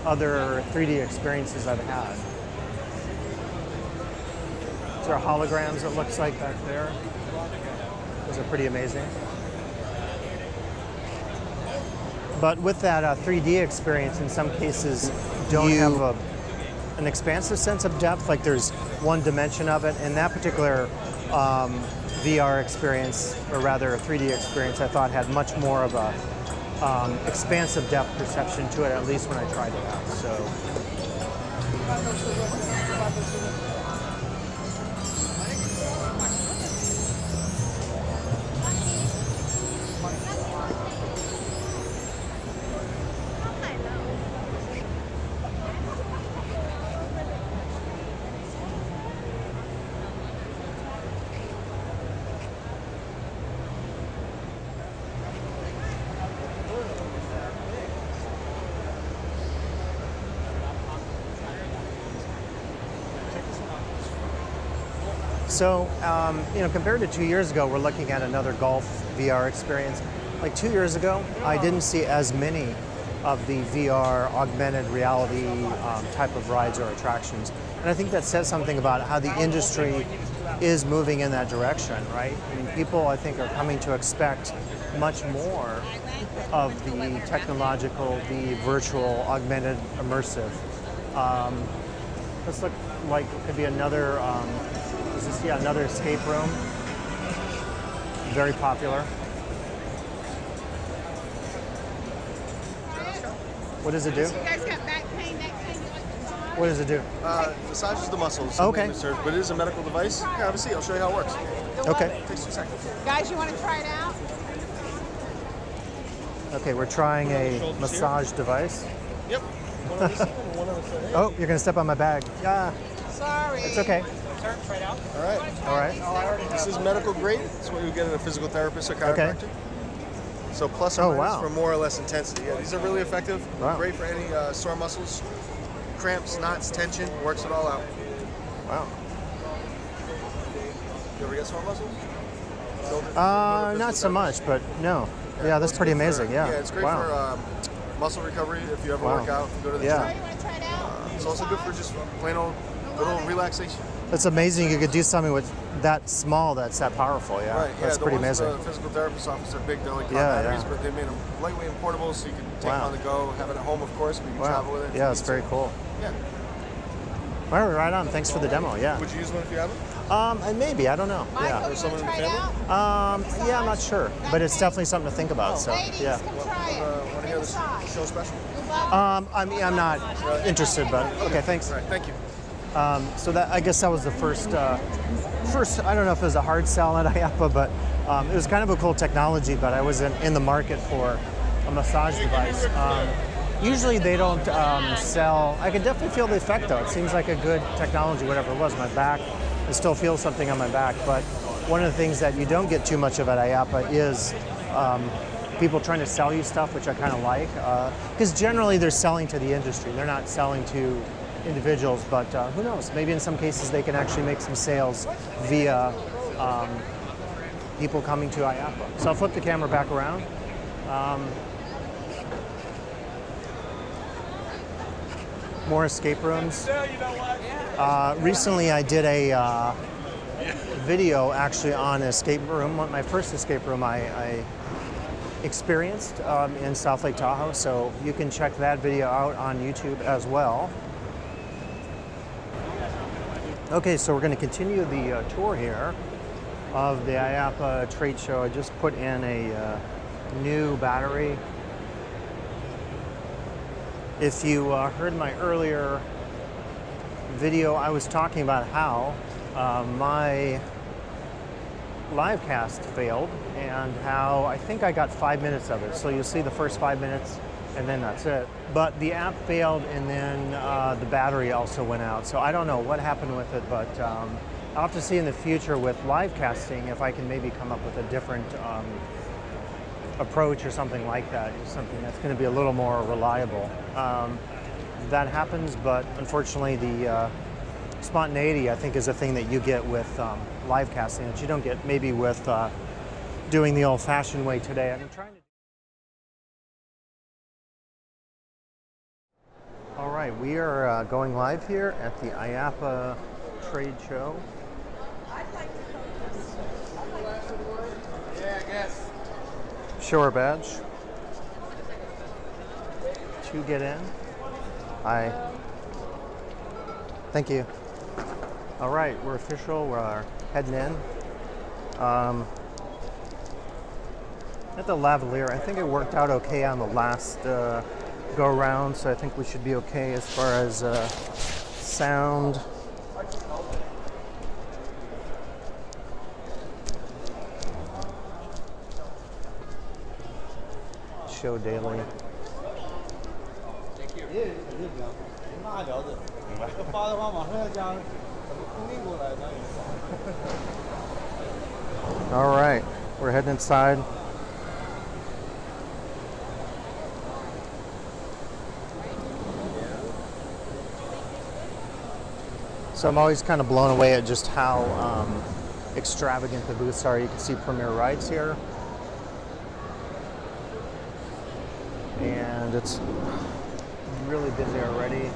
other 3D experiences I've had. There are holograms, it looks like, back there. Those are pretty amazing. But with that 3D experience, in some cases, don't have an expansive sense of depth, like there's one dimension of it. And that particular VR experience, or rather a 3D experience, I thought had much more of a expansive depth perception to it, at least when I tried it out. So, compared to 2 years ago, we're looking at another golf VR experience. Like 2 years ago, I didn't see as many of the VR augmented reality type of rides or attractions. And I think that says something about how the industry is moving in that direction, right? I mean, people, I think, are coming to expect much more of the technological, the virtual, augmented, immersive. This looks like it could be another, is this, yeah, another escape room. Very popular. What does it do? You guys got back pain, neck pain, you like to try? What does it do? Massages the muscles. Okay. But it is a medical device. Yeah, have a seat. I'll show you how it works. Okay. Takes 2 seconds. Guys, you want to try it out? Okay, we're trying a massage device. Yep. One on this side and one on the side. Oh, you're gonna step on my bag. Yeah, Sorry. it's okay. All right. All right. This is medical grade. It's what you would get in a physical therapist or chiropractor. So plus or Oh, minus wow. for more or less intensity. Yeah, these are really effective. Wow. Great for any sore muscles, cramps, knots, tension. Works it all out. Wow. You ever get sore muscles? Not so much, but no. Yeah, that's pretty amazing. Yeah. Yeah, it's great Wow. for muscle recovery if you ever Wow. work out, if you go to the Yeah. gym. You want to try it out? It's also good for just plain old little relaxation. It's amazing you could do something with that small that's that powerful. Yeah, Right, yeah, that's the pretty ones amazing. the physical therapist office are big, they're like car Yeah, batteries, yeah. but they made them lightweight and portable so you can take Wow. them on the go, have it at home of course, but you can Wow. travel with it. if Yeah, you it's need very to. cool. Yeah. All right, right on. Thanks for the demo. Yeah. Would you use one if you had one? And maybe I don't know. Michael, Yeah. you want someone to in the try it family? out? Yeah, I'm not sure, but it's definitely something to think about. So Ladies, yeah. come try it. Want to hear this Massage. show special? You love it? I'm not interested, but okay, thanks. All right, thank you. So that, I guess that was the first. I don't know if it was a hard sell at IAAPA, but it was kind of a cool technology. But I wasn't in the market for a massage device. Usually they don't sell. I could definitely feel the effect though. It seems like a good technology, whatever it was. My back, I still feel something on my back. But one of the things that you don't get too much of at IAAPA is people trying to sell you stuff, which I kind of like, because generally they're selling to the industry. They're not selling to individuals, but who knows? Maybe in some cases they can actually make some sales via people coming to IAAPA. So I'll flip the camera back around. More escape rooms. Recently I did a video actually on an escape room. My first escape room I experienced in South Lake Tahoe, so you can check that video out on YouTube as well. Okay, so we're going to continue the tour here of the IAAPA trade show. I just put in a new battery. If you heard my earlier video, I was talking about how my live cast failed and how I think I got 5 minutes of it. So you'll see the first 5 minutes and then that's it. But the app failed and then the battery also went out. So I don't know what happened with it, but I'll have to see in the future with live casting if I can maybe come up with a different approach or something like that, something that's going to be a little more reliable. That happens, but unfortunately the spontaneity I think is a thing that you get with live casting that you don't get maybe with doing the old-fashioned way today. I'm trying to. All right, we are going live here at the IAAPA trade show. Yeah, I guess. Show our badge to get in. Hi. Thank you. All right, we're official. We're heading in. At the lavalier, I think it worked out okay on the last go around, so I think we should be okay as far as sound. Show daily. All right, we're heading inside. So I'm always kind of blown away at just how extravagant the booths are. You can see Premier Rides here. And it's really busy already.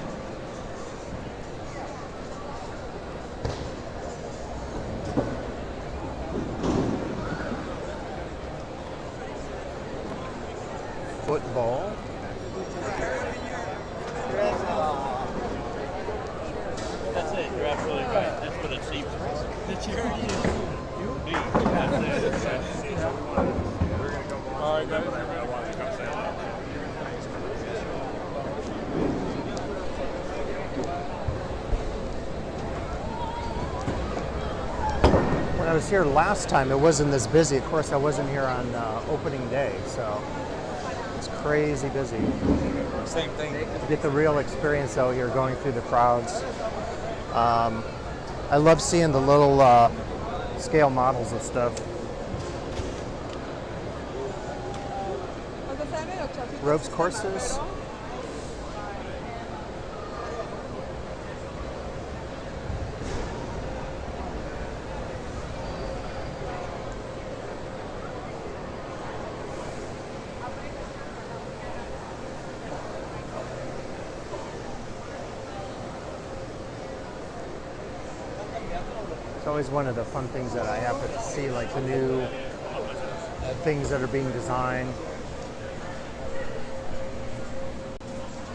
Football. absolutely right. That's what it seems like. The charity is All right, guys. When I was here last time, it wasn't this busy. Of course, I wasn't here on opening day, so it's crazy busy. Same thing. You get the real experience out here going through the crowds. I love seeing the little scale models and stuff. Ropes courses. It's always one of the fun things that I have to see, like the new things that are being designed.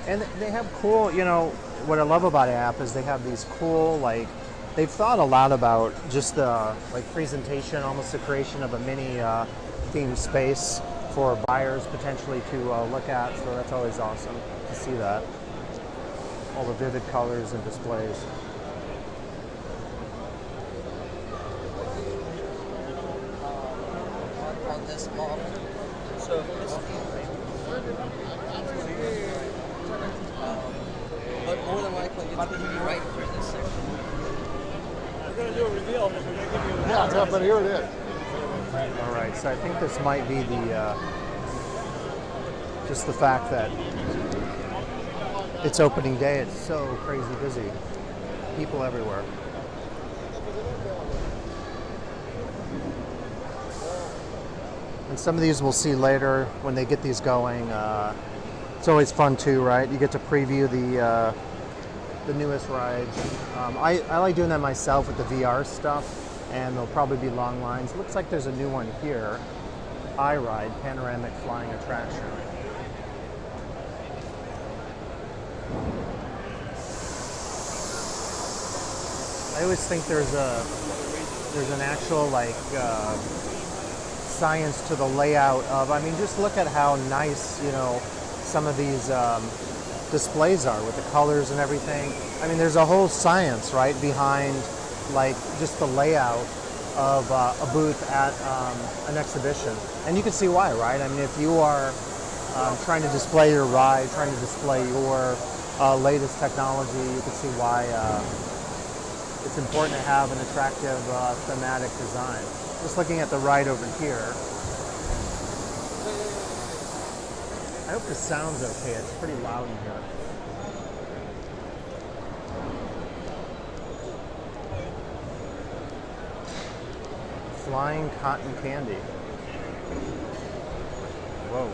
And they have cool, you know, what I love about IAAPA is they have these cool, like, they've thought a lot about just the, like, presentation, almost the creation of a mini themed space for buyers potentially to look at. So that's always awesome to see that. All the vivid colors and displays. On this model. So this but more than likely it's going to be right through this section. We're going to do a reveal. We're going to give you Yeah, but here it is. All right, so I think this might be the, just the fact that it's opening day, it's so crazy busy. People everywhere. And some of these we'll see later when they get these going. It's always fun too, right? You get to preview the newest rides. I like doing that myself with the VR stuff, and there'll probably be long lines. Looks like there's a new one here. iRide, panoramic flying attraction. I always think there's an actual like science to the layout of. I mean, just look at how nice, you know, some of these displays are with the colors and everything. I mean, there's a whole science, right, behind like just the layout of a booth at an exhibition, and you can see why, right? I mean, if you are trying to display your ride, trying to display your latest technology, you can see why it's important to have an attractive thematic design. Just looking at the ride over here. I hope the sound's okay. It's pretty loud in here. Flying cotton candy. Whoa.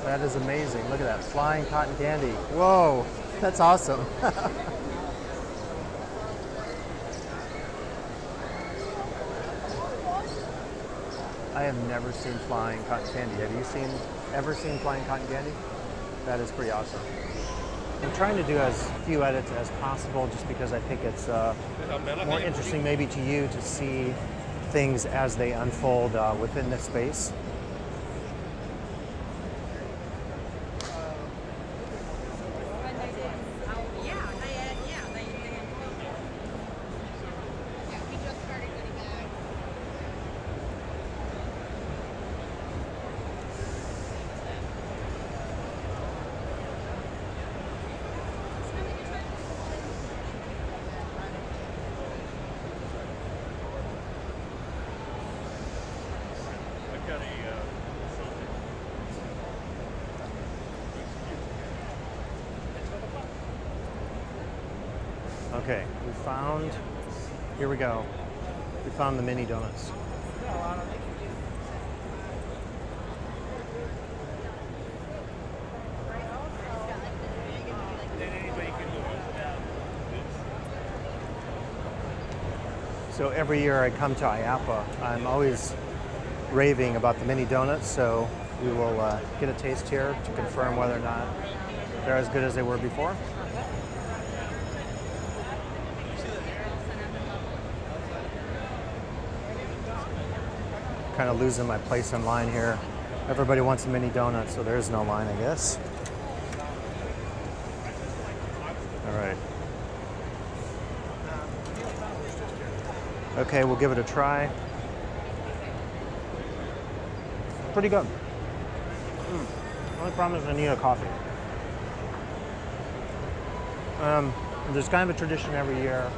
That is amazing. Look at that, flying cotton candy. Whoa, that's awesome. I have never seen flying cotton candy. Have you ever seen flying cotton candy? That is pretty awesome. I'm trying to do as few edits as possible just because I think it's more interesting maybe to you to see things as they unfold within this space. Okay, we found, here we go. We found the mini donuts. So every year I come to IAAPA, I'm always raving about the mini donuts, so we will get a taste here to confirm whether or not they're as good as they were before. Kind of losing my place in line here. Everybody wants a mini donut, so there is no line, I guess. All right. Okay, we'll give it a try. Pretty good. Only problem is I need a coffee. There's kind of a tradition every year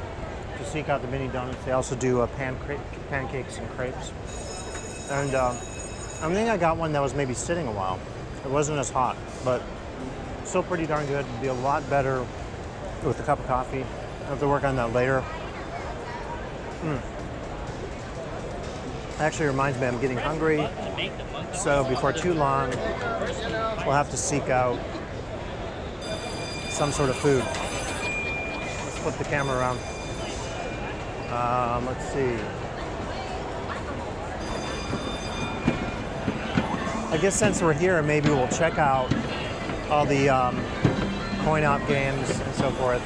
to seek out the mini donuts. They also do pancakes and crepes. And I think I got one that was maybe sitting a while. It wasn't as hot, but still pretty darn good. It'd be a lot better with a cup of coffee. I'll have to work on that later. Actually reminds me I'm getting hungry, so before too long we'll have to seek out some sort of food. Let's flip the camera around. Let's see. I guess since we're here, maybe we'll check out all the coin-op games and so forth.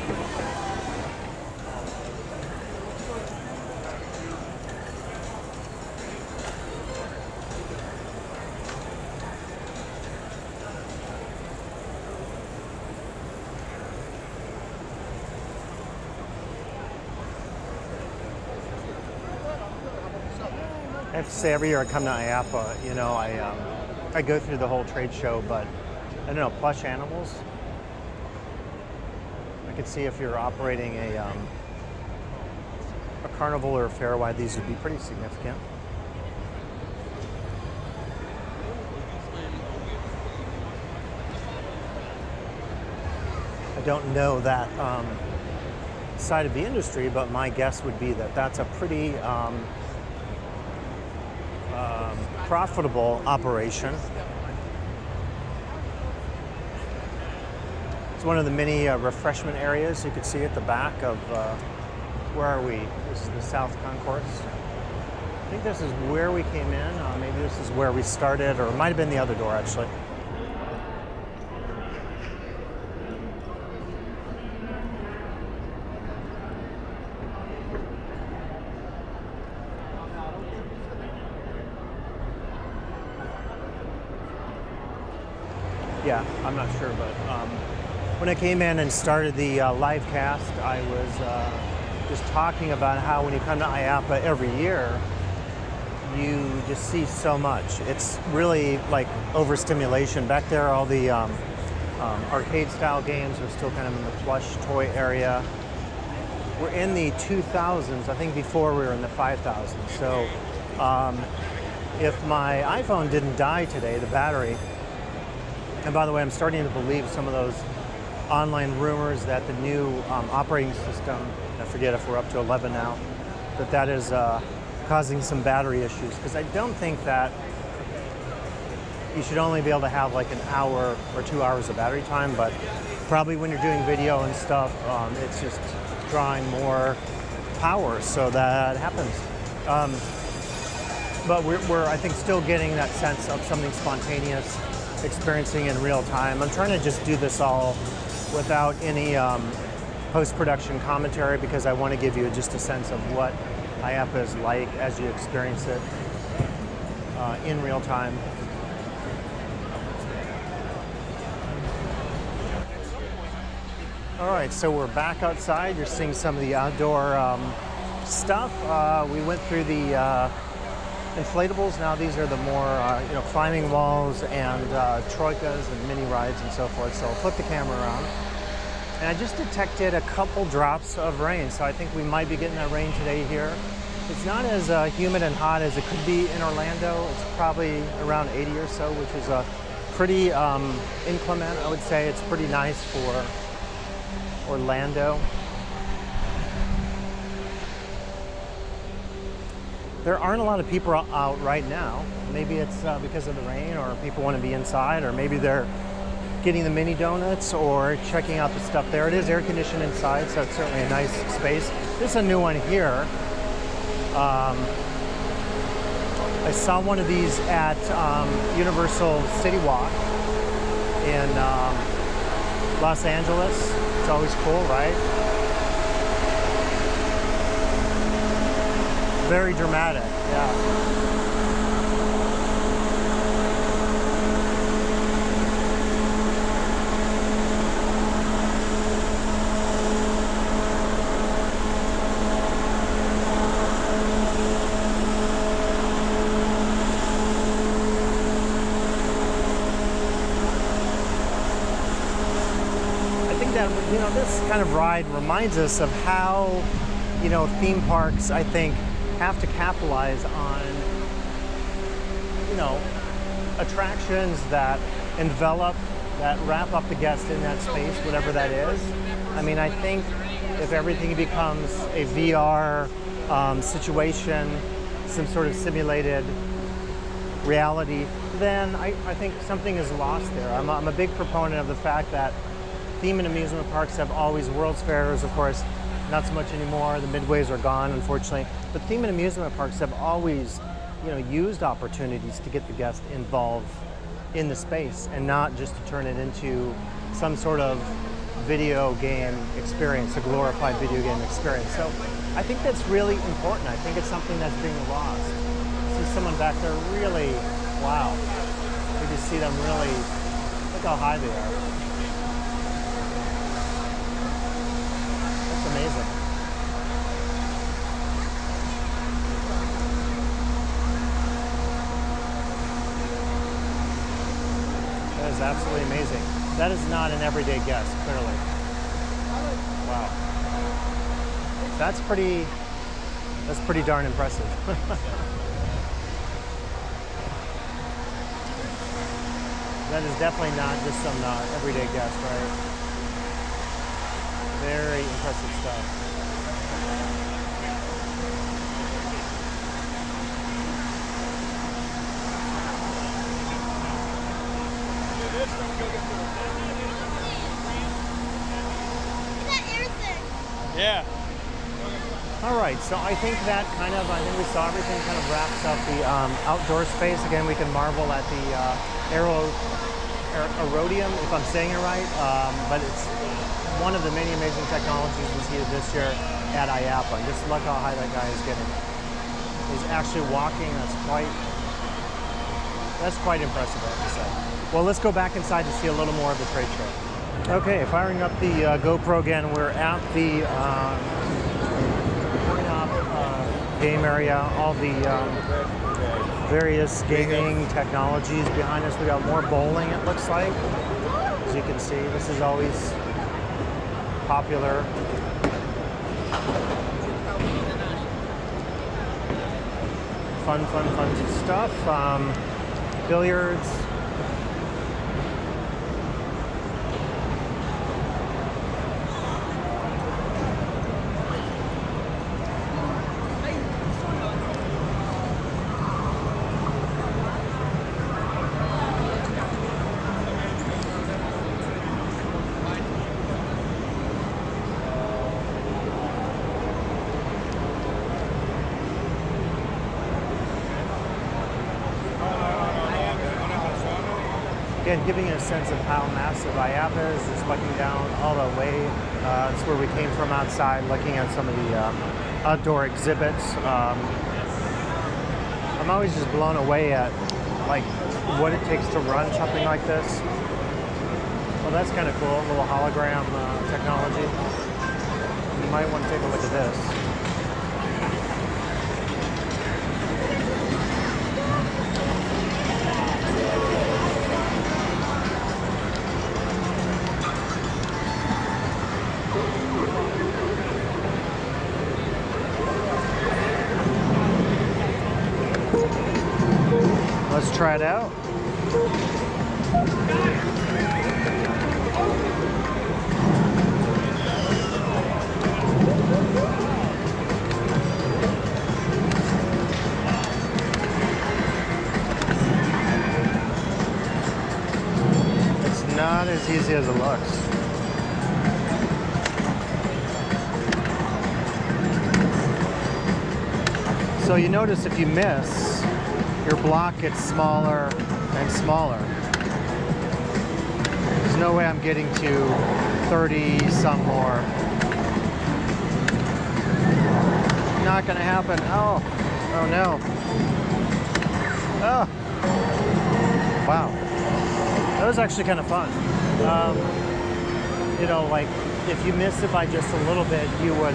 I have to say, every year I come to IAAPA, you know, I go through the whole trade show, but I don't know, plush animals. I could see if you're operating a carnival or a fair, why these would be pretty significant. I don't know that side of the industry, but my guess would be that that's a pretty profitable operation. It's one of the many refreshment areas you could see at the back of, where are we? This is the South Concourse. I think this is where we came in. Maybe this is where we started, or it might have been the other door actually. Yeah, I'm not sure, but when I came in and started the live cast, I was just talking about how when you come to IAAPA every year, you just see so much. It's really like overstimulation. Back there, all the arcade-style games are still kind of in the plush toy area. We're in the 2000s. I think before we were in the 5000s. So if my iPhone didn't die today, the battery. And by the way, I'm starting to believe some of those online rumors that the new operating system, I forget if we're up to 11 now, that is causing some battery issues. Because I don't think that you should only be able to have like an hour or 2 hours of battery time, but probably when you're doing video and stuff, it's just drawing more power, so that happens. But we're, I think, still getting that sense of something spontaneous, experiencing in real time. I'm trying to just do this all without any post-production commentary, because I want to give you just a sense of what IAAPA is like as you experience it in real time. All right, so we're back outside. You're seeing some of the outdoor stuff. We went through the inflatables. Now these are the more climbing walls and troikas and mini rides and so forth. So I'll flip the camera around. And I just detected a couple drops of rain, so I think we might be getting that rain today here. It's not as humid and hot as it could be in Orlando. It's probably around 80 or so, which is a pretty inclement, I would say. It's pretty nice for Orlando. there aren't a lot of people out right now. Maybe it's because of the rain, or people want to be inside, or maybe they're getting the mini donuts or checking out the stuff there. It is air conditioned inside, so it's certainly a nice space. This is a new one here. I saw one of these at Universal City Walk in Los Angeles. It's always cool, right? Very dramatic, yeah. This kind of ride reminds us of how, theme parks, I think, have to capitalize on, attractions that envelop, that wrap up the guest in that space, whatever that is. I mean, I think if everything becomes a VR situation, some sort of simulated reality, then I think something is lost there. I'm a big proponent of the fact that theme and amusement parks have always, World's Fairs, of course, not so much anymore. The midways are gone, unfortunately. But theme and amusement parks have always, used opportunities to get the guest involved in the space and not just to turn it into some sort of video game experience, a glorified video game experience. So I think that's really important. I think it's something that's being lost. I see someone back there really, wow. You just see them really, look how high they are. Amazing. That is absolutely amazing. That is not an everyday guest, clearly. Wow. That's pretty darn impressive. That is definitely not just some everyday guest, right? Very impressive stuff. Yeah. All right, so I think that I think we saw everything kind of wraps up the outdoor space. Again, we can marvel at the aerodium, if I'm saying it right, but it's one of the many amazing technologies we see this year at IAAPA. And just look how high that guy is getting. He's actually walking. That's quite impressive, I have to say. Well, let's go back inside to see a little more of the trade show. Okay, firing up the GoPro again. We're at the game area. All the various gaming technologies behind us. We got more bowling, it looks like. As you can see, this is always popular. Fun stuff. Billiards. Again, giving you a sense of how massive IAAPA is, just looking down all the way. That's where we came from outside, looking at some of the outdoor exhibits. I'm always just blown away at what it takes to run something like this. Well, that's kind of cool, a little hologram technology. You might want to take a look at this. Let's try it out. easy as it looks. So you notice if you miss, your block gets smaller and smaller. There's no way I'm getting to 30 some more. Not gonna happen. Oh, oh no. Oh, wow. That was actually kind of fun. You know, like if you missed it by just a little bit, you would,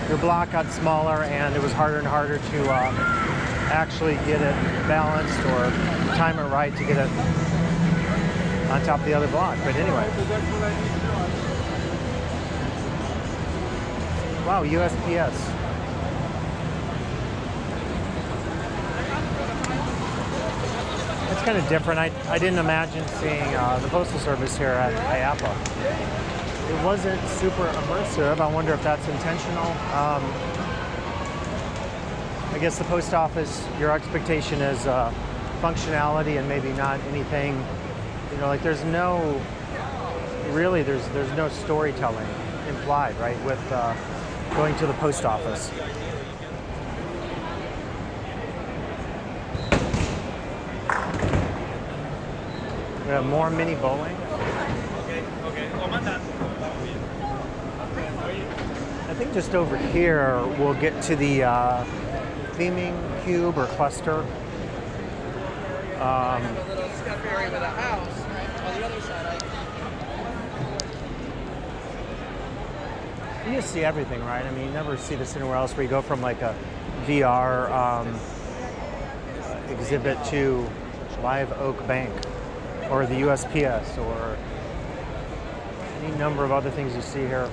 your block got smaller and it was harder and harder to actually get it balanced or time it right to get it on top of the other block. But anyway. Wow, USPS. It's kind of different. I didn't imagine seeing the Postal Service here at IAAPA. It wasn't super immersive. I wonder if that's intentional. I guess the post office, your expectation is functionality and maybe not anything, you know, like there's no, really there's no storytelling implied, right, with going to the post office. We have more mini bowling. I think just over here we'll get to the theming cube or cluster. I have a little step area with a house on the other side. You just see everything, right? I mean, you never see this anywhere else where you go from like a VR exhibit to Live Oak Bank or the USPS or any number of other things you see here.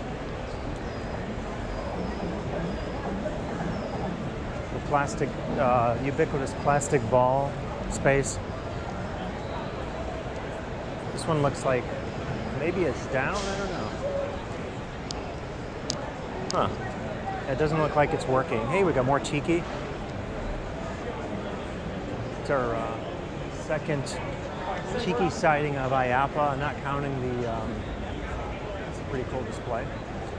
The plastic, ubiquitous plastic ball space. This one looks like maybe it's down, I don't know. Huh. It doesn't look like it's working. Hey, we got more tiki. It's our second tiki sighting of IAAPA. I'm not counting the, it's a pretty cool display.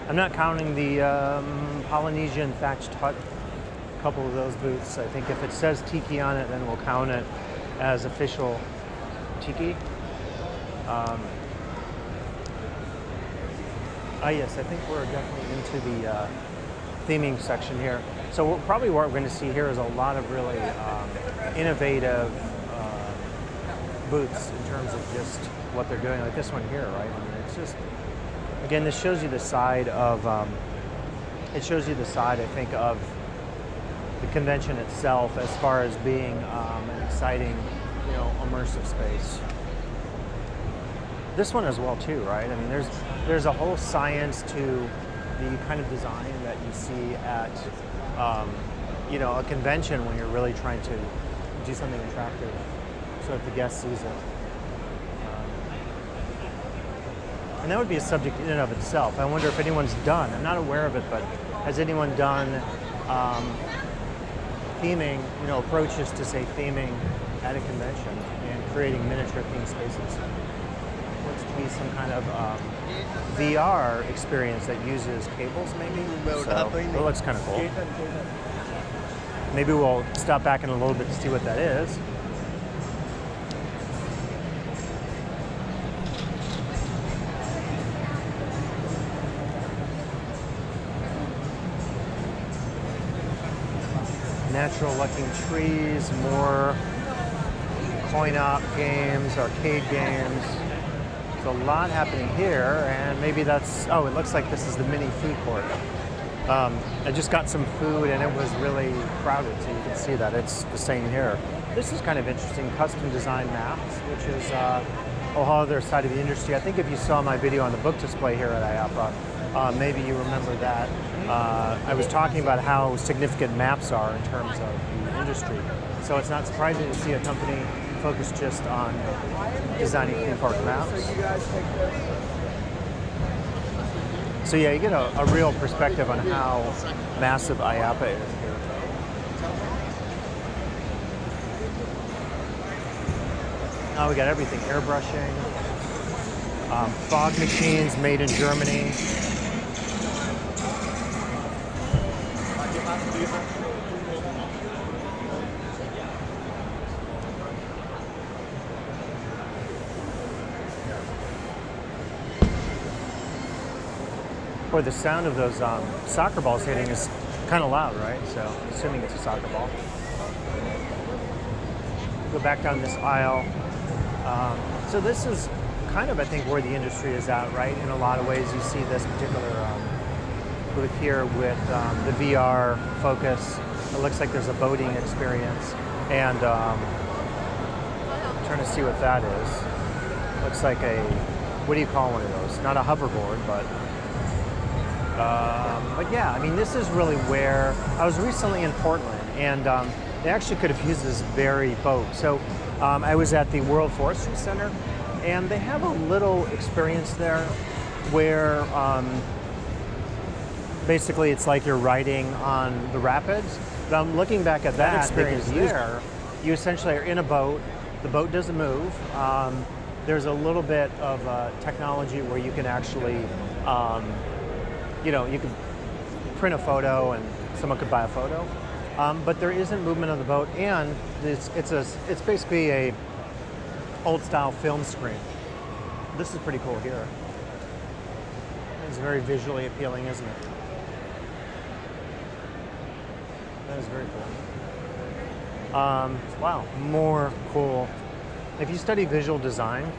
I'm not counting the Polynesian thatched hut. A couple of those booths. I think if it says tiki on it, then we'll count it as official tiki. Yes, I think we're definitely into the theming section here. So probably what we're going to see here is a lot of really innovative booths in terms of just what they're doing, like this one here, right? I mean, it's just, again, this shows you the side of, it shows you the side, I think, of the convention itself as far as being an exciting, you know, immersive space. This one as well too, right? I mean, there's a whole science to the kind of design that you see at, you know, a convention when you're really trying to do something attractive so that the guest sees it. And that would be a subject in and of itself. I wonder if anyone's done, I'm not aware of it, but has anyone done theming, you know, approaches to say theming at a convention and creating miniature theme spaces? Looks to be some kind of VR experience that uses cables, maybe. So it looks kind of cool. Maybe we'll stop back in a little bit to see what that is. Natural looking trees, more coin-op games, arcade games. There's a lot happening here, and maybe that's, oh, it looks like this is the mini food court. I just got some food and it was really crowded, so you can see that it's the same here. This is kind of interesting, custom design maps, which is a whole other side of the industry. I think if you saw my video on the book display here at IAAPA, maybe you remember that. I was talking about how significant maps are in terms of the industry. So it's not surprising to see a company focused just on designing theme park maps. So yeah, you get a real perspective on how massive IAAPA is here. Now we got everything, airbrushing. Fog machines made in Germany. Boy, the sound of those soccer balls hitting is kind of loud, right? So, assuming it's a soccer ball. Go back down this aisle. So this is kind of, I think, where the industry is at, right? In a lot of ways, you see this particular booth here with the VR focus. It looks like there's a boating experience, and I'm trying to see what that is. Looks like a, what do you call one of those? Not a hoverboard, but yeah, I mean, this is really where I was recently in Portland, and they actually could have used this very boat. So I was at the World Forestry Center, and they have a little experience there where basically it's like you're riding on the rapids. But I'm looking back at that experience there. You essentially are in a boat. The boat doesn't move. There's a little bit of technology where you can actually you know, you could print a photo and someone could buy a photo, but there isn't movement of the boat, and it's basically a old style film screen. This is pretty cool here. It's very visually appealing, isn't it? That is very cool. Wow, more cool. If you study visual design,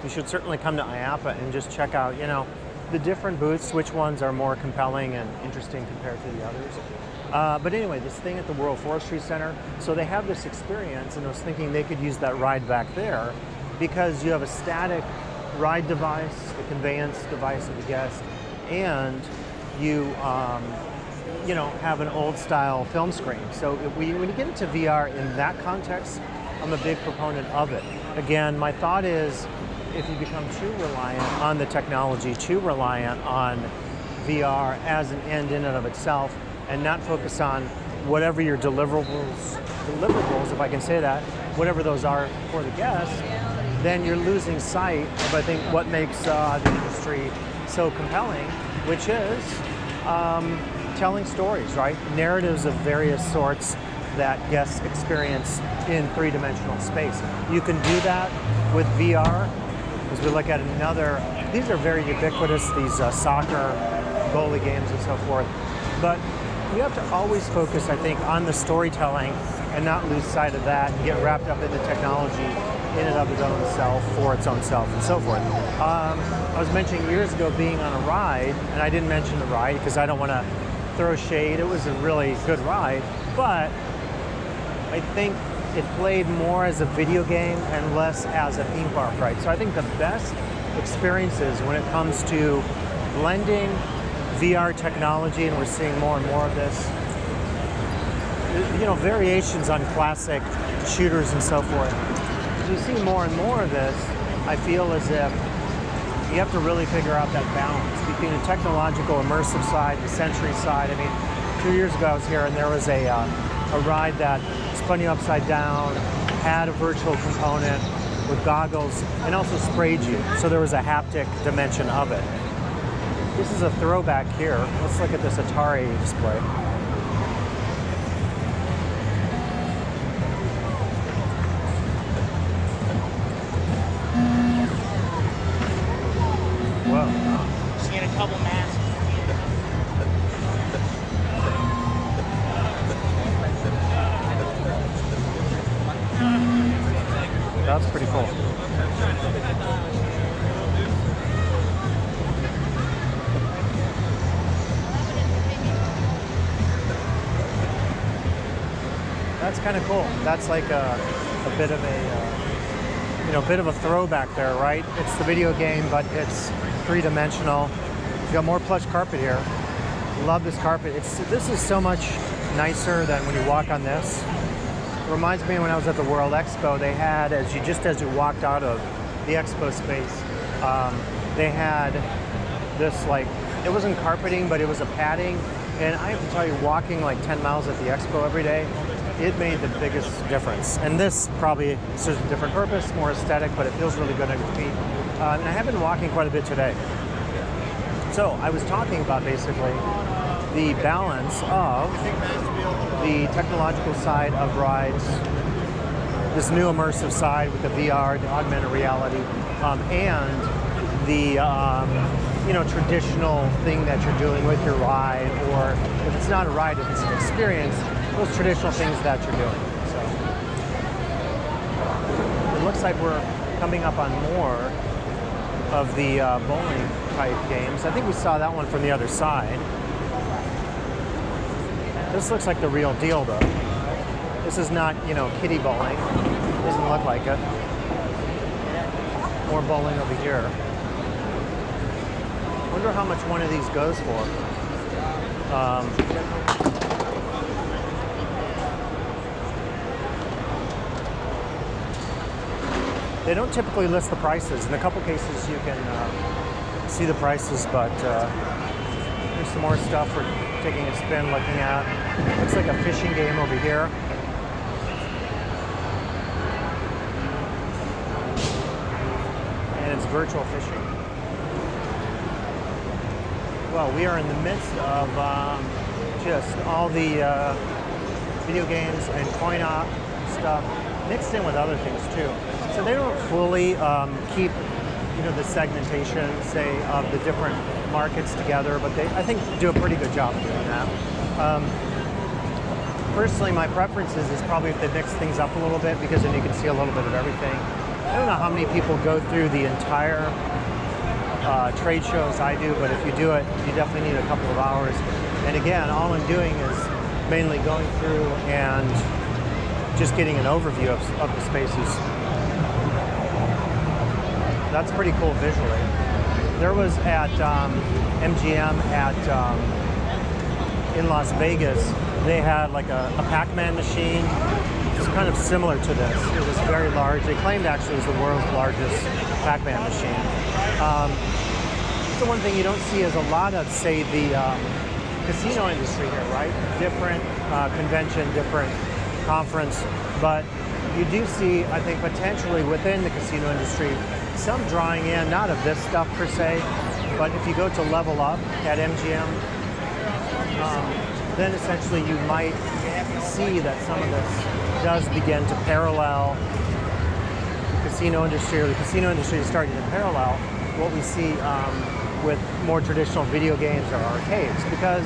you should certainly come to IAAPA and just check out, you know, the different booths, which ones are more compelling and interesting compared to the others. But anyway, this thing at the World Forestry Center, so they have this experience, and I was thinking they could use that ride back there because you have a static ride device, the conveyance device of the guest, and you, you know, have an old style film screen. So when you get into VR in that context, I'm a big proponent of it. Again, my thought is, if you become too reliant on the technology, too reliant on VR as an end in and of itself, and not focus on whatever your deliverables, if I can say that, whatever those are for the guests, then you're losing sight of, I think, what makes the industry so compelling, which is telling stories, right? Narratives of various sorts that guests experience in three-dimensional space. You can do that with VR. As we look at another, these are very ubiquitous, these soccer, goalie games and so forth. But you have to always focus, I think, on the storytelling and not lose sight of that and get wrapped up in the technology in and of its own self, for its own self, and so forth. I was mentioning years ago being on a ride, and I didn't mention the ride because I don't want to throw shade. It was a really good ride, but I think it played more as a video game and less as a theme park ride. So I think the best experiences when it comes to blending VR technology, and we're seeing more and more of this, you know, variations on classic shooters and so forth. As you see more and more of this, I feel as if you have to really figure out that balance between the technological immersive side, the sensory side. I mean, 2 years ago I was here and there was a ride that spun you upside down, had a virtual component with goggles, and also sprayed you. So there was a haptic dimension of it. This is a throwback here. Let's look at this Atari display. Whoa. Seeing a couple masks. That's pretty cool. That's kind of cool. That's like a bit of a, you know, bit of a throwback there, right? It's the video game, but it's three-dimensional. You've got more plush carpet here. Love this carpet. This is so much nicer than when you walk on this. It reminds me when I was at the World Expo, they had, as you walked out of the expo space, they had this, like, it wasn't carpeting, but it was a padding. And I have to tell you, walking like 10 miles at the expo every day, it made the biggest difference. And this probably serves a different purpose, more aesthetic, but it feels really good on your feet. And I have been walking quite a bit today. So I was talking about basically the balance of the technological side of rides, this new immersive side with the VR, the augmented reality, and the traditional thing that you're doing with your ride, or if it's not a ride, if it's an experience, those traditional things that you're doing. So it looks like we're coming up on more of the bowling type games. I think we saw that one from the other side. This looks like the real deal though. This is not, kiddie bowling. Doesn't look like it. More bowling over here. Wonder how much one of these goes for. They don't typically list the prices. In a couple cases you can see the prices, but there's some more stuff we're taking a spin looking at. Looks like a fishing game over here. And it's virtual fishing. Well, we are in the midst of just all the video games and coin-op stuff mixed in with other things too. So they don't fully keep, the segmentation, say, of the different markets together, but they, I think, do a pretty good job of doing that. Personally, my preference is probably if they mix things up a little bit, because then you can see a little bit of everything. I don't know how many people go through the entire trade show as I do, but if you do it, you definitely need a couple of hours. And again, all I'm doing is mainly going through and just getting an overview of the spaces. That's pretty cool visually. There was at MGM in Las Vegas, they had like a Pac-Man machine. It's kind of similar to this. It was very large. They claimed actually it was the world's largest Pac-Man machine. So one thing you don't see is a lot of, say, the casino industry here, right? Different convention, different conference, but you do see, I think, potentially within the casino industry, some drawing in, not of this stuff per se, but if you go to Level Up at MGM, then essentially you might see that some of this does begin to parallel the casino industry, or the casino industry is starting to parallel what we see with more traditional video games or arcades, because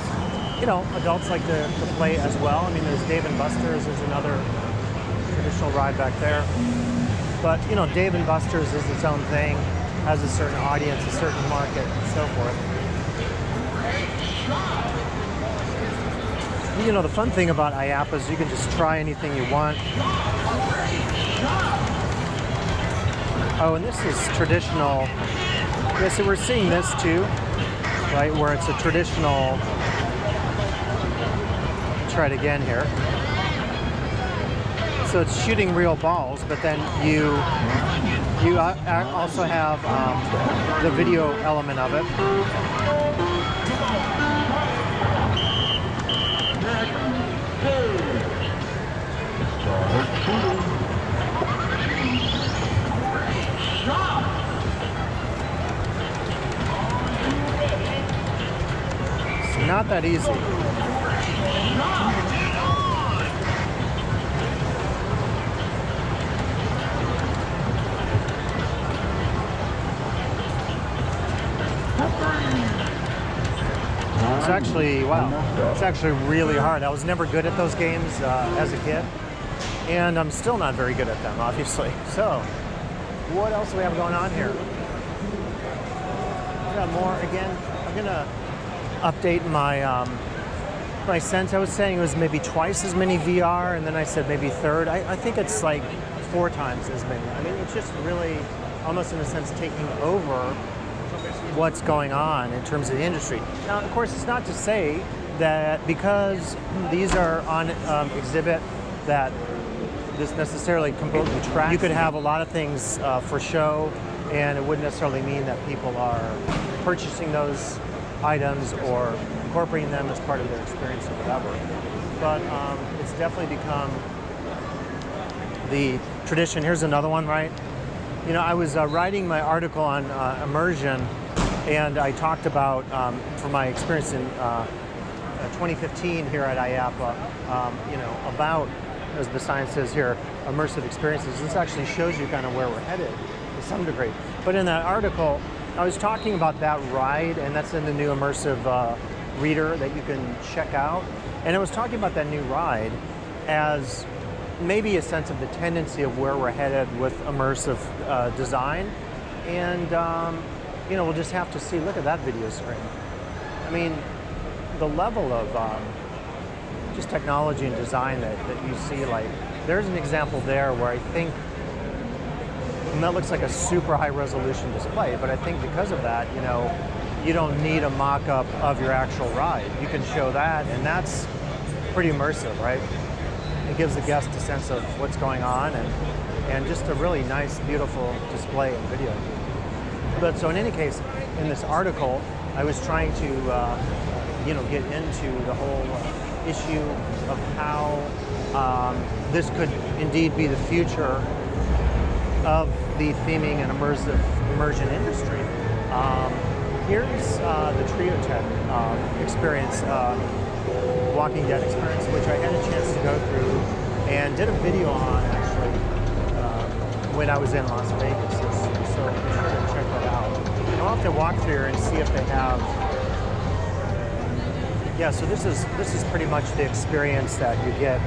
adults like to play as well. I mean, there's Dave & Buster's, there's another traditional ride back there. But, Dave & Buster's is its own thing, has a certain audience, a certain market, and so forth. The fun thing about IAAPA is you can just try anything you want. Oh, and this is traditional. Yeah, so we're seeing this too, right, where it's a traditional. Try it again here. So it's shooting real balls, but then you also have the video element of it. It's not that easy. It's actually, wow, it's actually really hard. I was never good at those games as a kid, and I'm still not very good at them, obviously. So, what else do we have going on here? We got more, again, I'm gonna update my my sense. I was saying it was maybe twice as many VR, and then I said maybe third. I think it's like 4 times as many. I mean, it's just really, almost in a sense, taking over what's going on in terms of the industry. Now, of course, it's not to say that because these are on exhibit that this necessarily completely tracks. You could have a lot of things for show, and it wouldn't necessarily mean that people are purchasing those items or incorporating them as part of their experience or whatever. But it's definitely become the tradition. Here's another one, right? You know, I was writing my article on immersion, and I talked about, from my experience in 2015 here at IAAPA, you know, about, as the sign says here, immersive experiences. This actually shows you kind of where we're headed to some degree. But in that article, I was talking about that ride, and that's in the new immersive reader that you can check out. And I was talking about that new ride as maybe a sense of the tendency of where we're headed with immersive design. And, you know, we'll just have to see. Look at that video screen. I mean, the level of just technology and design that you see, like, there's an example there where I think, and that looks like a super high resolution display, but I think because of that, you know, you don't need a mock-up of your actual ride. You can show that, and that's pretty immersive, right? It gives the guest a sense of what's going on, and just a really nice, beautiful display and video. But so in any case, in this article, I was trying to, you know, get into the whole issue of how this could indeed be the future of the theming and immersion industry. Here's the Trio Tech experience, Walking Dead experience, which I had a chance to go through and did a video on actually when I was in Las Vegas. So be sure to check that out. I'll have to walk through here and see if they have. Yeah, so this is pretty much the experience that you get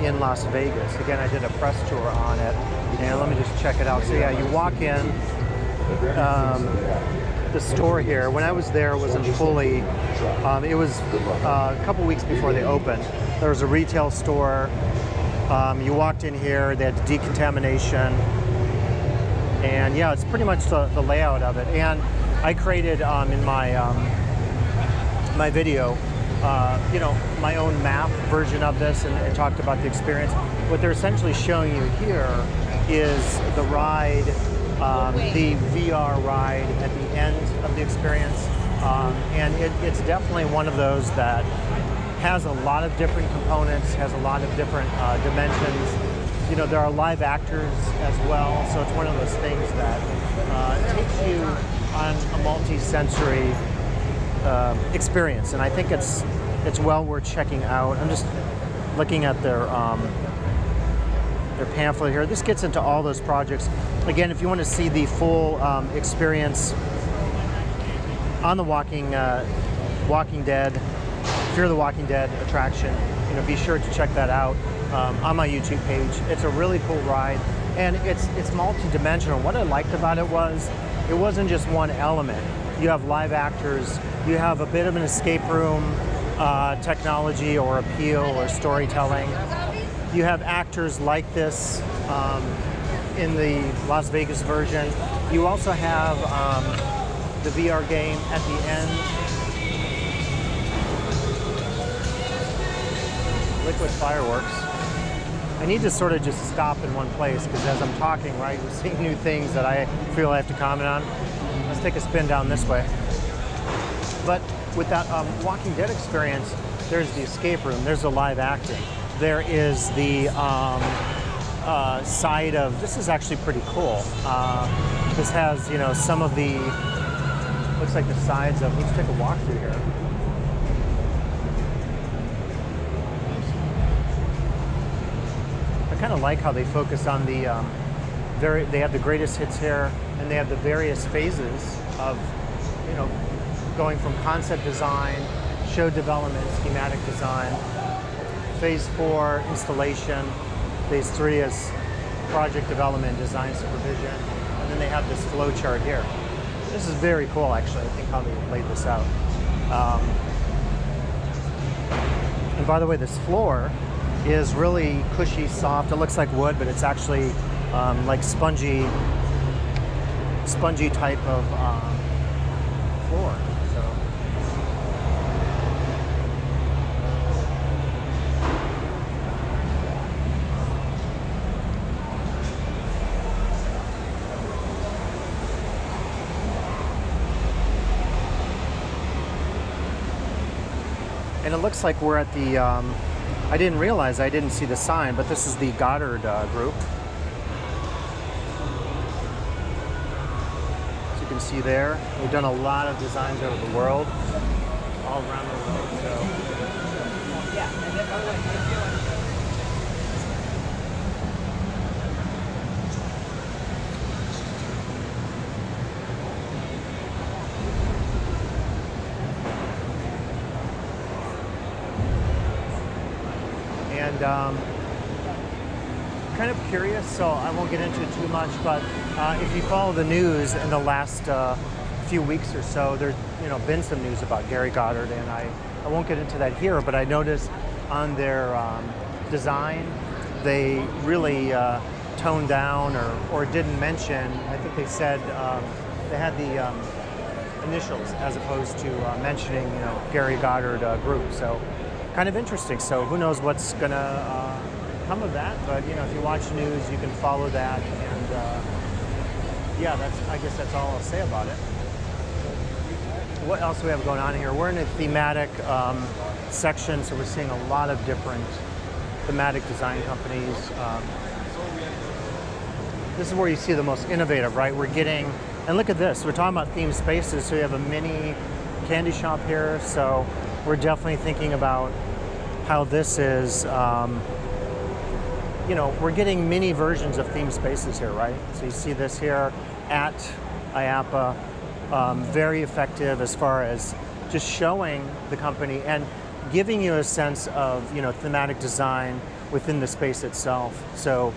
in Las Vegas. Again, I did a press tour on it, and let me just check it out. So yeah, you walk in. The store here, when I was there, wasn't fully, it was a couple weeks before they opened. There was a retail store. You walked in here, they had decontamination, and yeah, it's pretty much the layout of it. And I created in my my video, you know, my own map version of this, and talked about the experience. What they're essentially showing you here is the ride, the VR ride at the end of the experience, and it's definitely one of those that has a lot of different components, has a lot of different dimensions. You know, there are live actors as well, so it's one of those things that takes you on a multi-sensory experience, and I think it's well worth checking out. I'm just looking at their pamphlet here. This gets into all those projects. Again, if you want to see the full experience on the Walking Dead, Fear the Walking Dead attraction, you know, be sure to check that out on my YouTube page. It's a really cool ride, and it's multi-dimensional. What I liked about it was it wasn't just one element. You have live actors, you have a bit of an escape room technology or appeal or storytelling. You have actors like this in the Las Vegas version. You also have the VR game at the end. Liquid fireworks. I need to sort of just stop in one place because as I'm talking, right, we're seeing new things that I feel I have to comment on. Let's take a spin down this way. But with that Walking Dead experience, there's the escape room, there's the live acting. There is the side of, this is actually pretty cool. This has, you know, some of the, looks like the sides of, let's take a walk through here. I kind of like how they focus on the, they have the greatest hits here, and they have the various phases of, you know, going from concept design, show development, schematic design. Phase 4, installation. Phase 3 is project development, design supervision. And then they have this flow chart here. This is very cool, actually, I think, how they laid this out. And by the way, this floor is really cushy, soft. It looks like wood, but it's actually like spongy type of floor. And it looks like we're at the, I didn't realize, I didn't see the sign, but this is the Goddard group. see there. We've done a lot of designs over the world, all around the world. So. And kind of curious, so I won't get into it too much, but if you follow the news in the last few weeks or so, there's been some news about Gary Goddard, and I won't get into that here, but I noticed on their design, they really toned down or didn't mention, I think they said they had the initials as opposed to mentioning, Gary Goddard Group. So kind of interesting. So who knows what's gonna come of that? But if you watch news, you can follow that. And yeah, I guess that's all I'll say about it. What else do we have going on here? We're in a thematic section, so we're seeing a lot of different thematic design companies. This is where you see the most innovative, right? We're getting, and look at this, we're talking about themed spaces, so we have a mini candy shop here, so we're definitely thinking about how this is, we're getting mini versions of themed spaces here, right? So you see this here at IAAPA, very effective as far as just showing the company and giving you a sense of, thematic design within the space itself. So,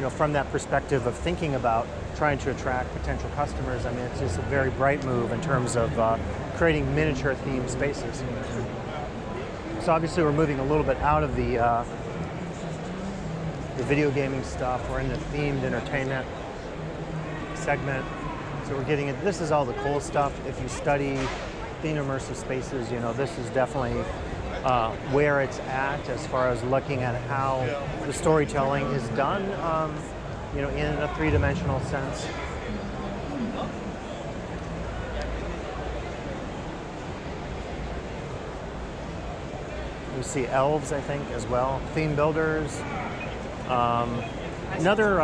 from that perspective of thinking about trying to attract potential customers, I mean, it's just a very bright move in terms of creating miniature themed spaces. So obviously we're moving a little bit out of the video gaming stuff. We're in the themed entertainment segment. So we're getting it. This is all the cool stuff. If you study themed immersive spaces, this is definitely where it's at as far as looking at how the storytelling is done, in a three-dimensional sense. We see elves, I think, as well. Theme builders. Another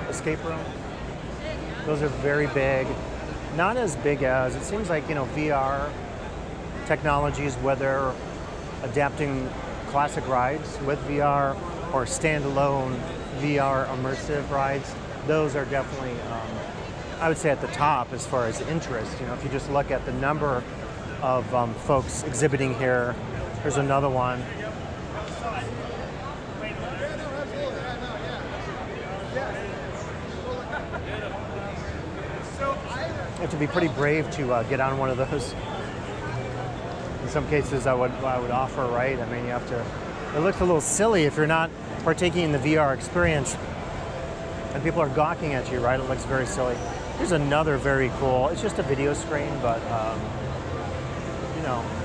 escape room. Those are very big. Not as big as, it seems like, VR technologies, whether adapting classic rides with VR or standalone VR immersive rides, those are definitely, I would say, at the top as far as interest. If you just look at the number of folks exhibiting here, here's another one. You have to be pretty brave to get on one of those. In some cases, I would offer, right? I mean, you have to. It looks a little silly if you're not partaking in the VR experience, and people are gawking at you, right? It looks very silly. Here's another very cool. It's just a video screen, but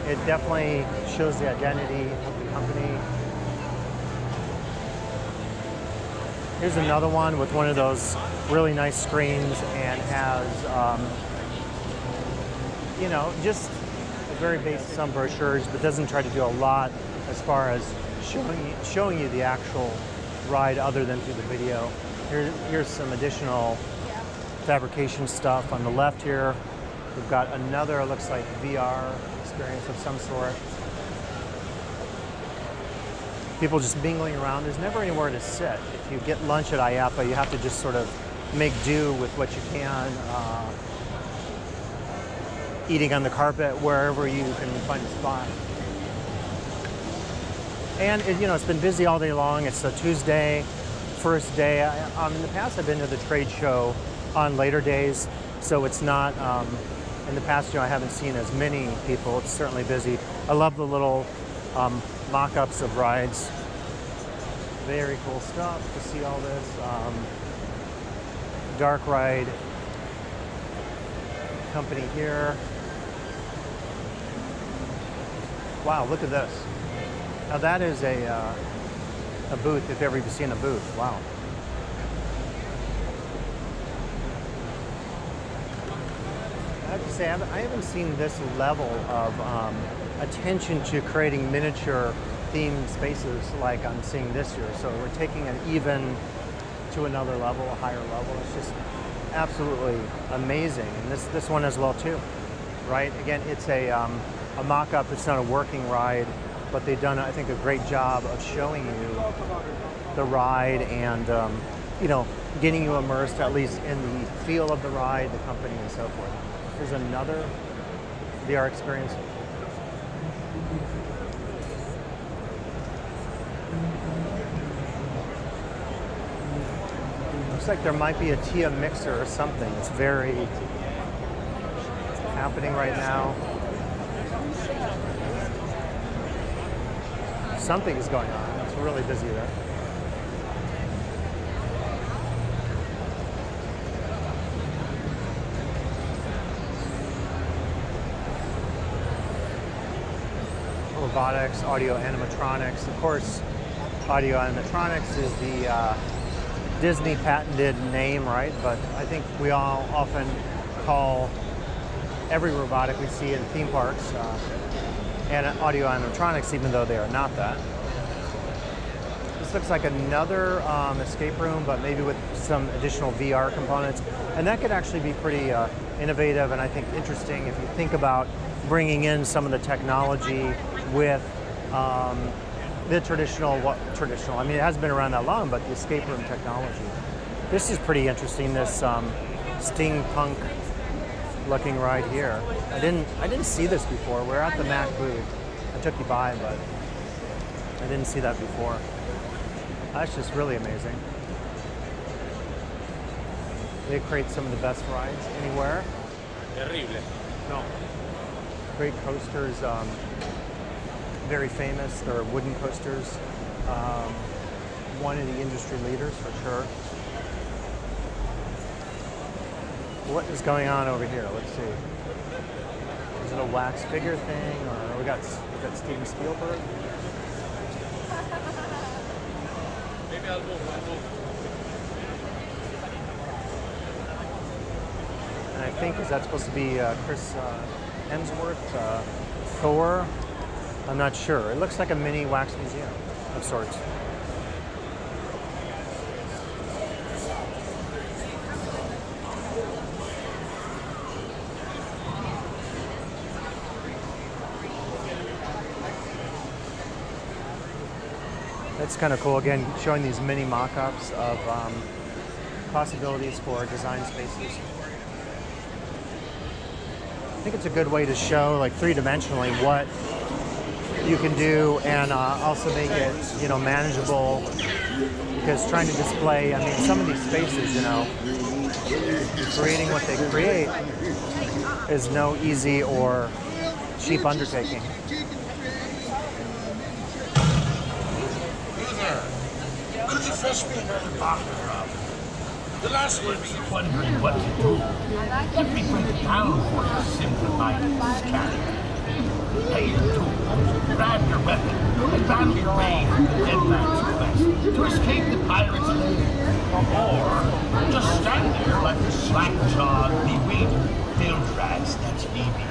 it definitely shows the identity of the company. Here's another one with one of those really nice screens and has, just a very basic, some brochures, but doesn't try to do a lot as far as showing you the actual ride other than through the video. Here's some additional fabrication stuff. On the left here, we've got another, it looks like VR experience of some sort. People just mingling around. There's never anywhere to sit. If you get lunch at IAAPA, you have to just sort of make do with what you can. Eating on the carpet, wherever you can find a spot. And it's been busy all day long. It's a Tuesday, first day. In the past, I've been to the trade show on later days, so it's not. In the past, I haven't seen as many people. It's certainly busy. I love the little mock-ups of rides. Very cool stuff to see all this. Dark ride company here. Wow, look at this. Now that is a booth, if you've ever seen a booth. Wow. I have to say, I haven't seen this level of attention to creating miniature themed spaces like I'm seeing this year. So we're taking it even to another level, a higher level. It's just absolutely amazing, and this one as well too, right? Again, it's a mock-up. It's not a working ride, but they've done, I think, a great job of showing you the ride and you know, getting you immersed at least in the feel of the ride, the company, and so forth. There's another VR experience. Looks like there might be a TIA mixer or something. It's very happening right now. Something is going on. It's really busy there. Robotics, audio animatronics. Of course, audio animatronics is the Disney patented name, right? But I think we all often call every robotic we see in theme parks and audio animatronics, even though they are not that. This looks like another escape room, but maybe with some additional VR components. And that could actually be pretty innovative and I think interesting if you think about bringing in some of the technology with the traditional, I mean, it hasn't been around that long, but the escape room technology. This is pretty interesting, this steampunk looking ride here. I didn't see this before. We're at the Mac booth. I took you by, but I didn't see that before. That's just really amazing. They create some of the best rides anywhere. Terrible. No. Great coasters, very famous. They're wooden coasters. One of the industry leaders for sure. What is going on over here? Let's see. Is it a wax figure thing, or we got Steven Spielberg? Maybe I'll move. And I think, is that supposed to be Chris Hemsworth, Thor? I'm not sure. It looks like a mini wax museum of sorts. That's kind of cool. Again, showing these mini mock-ups of possibilities for design spaces. I think it's a good way to show, like, three-dimensionally what you can do and also make it, you know, manageable. Because trying to display, I mean, some of these spaces, you know, creating what they create is no easy or cheap undertaking. Could you fetch me another bottle of rum? The last one was wondering what to do. Let me break it down for you, simple-minded cat. Hey, you two, grab your weapon and battle your way for the dead man's quest to escape the pirates' lair. Or just stand there like a slack-jawed, bewildered field rats that's Phoebe.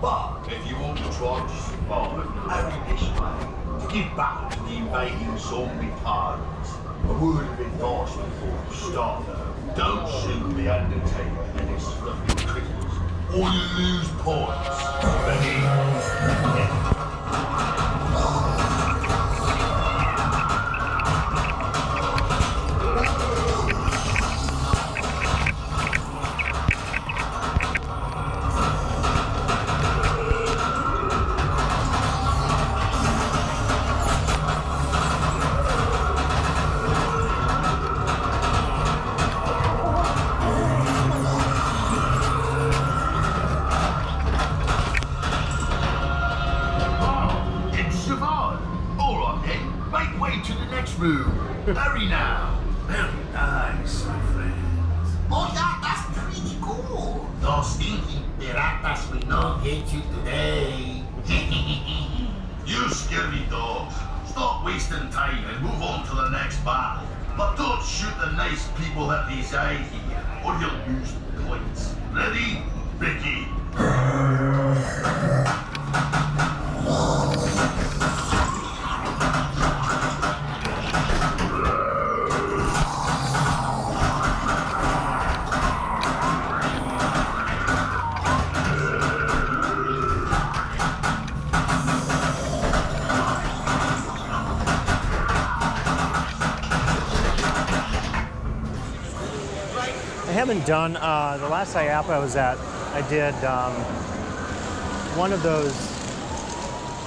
But if you want to try to survive, only this way, to give battle to the invading zombie pirates. A word of advice before you start though. Don't shoot the Undertaker and his fluffy critters, or you lose points. Ready? Hurry now! Very nice, my friends. Oh yeah, that's pretty cool. Those stinky piratas will not get you today. You scary dogs, stop wasting time and move on to the next battle. But don't shoot the nice people that reside here, or you'll lose points. Ready? Ricky. haven't done, the last IAAPA I was at, I did one of those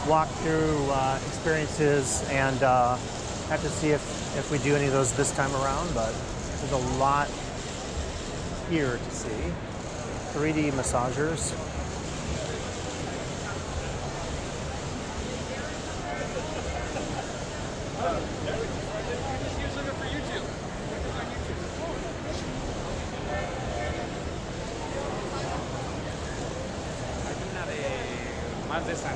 walkthrough experiences, and have to see if we do any of those this time around, but there's a lot here to see. 3D massagers. Just using it for YouTube. Más de esa,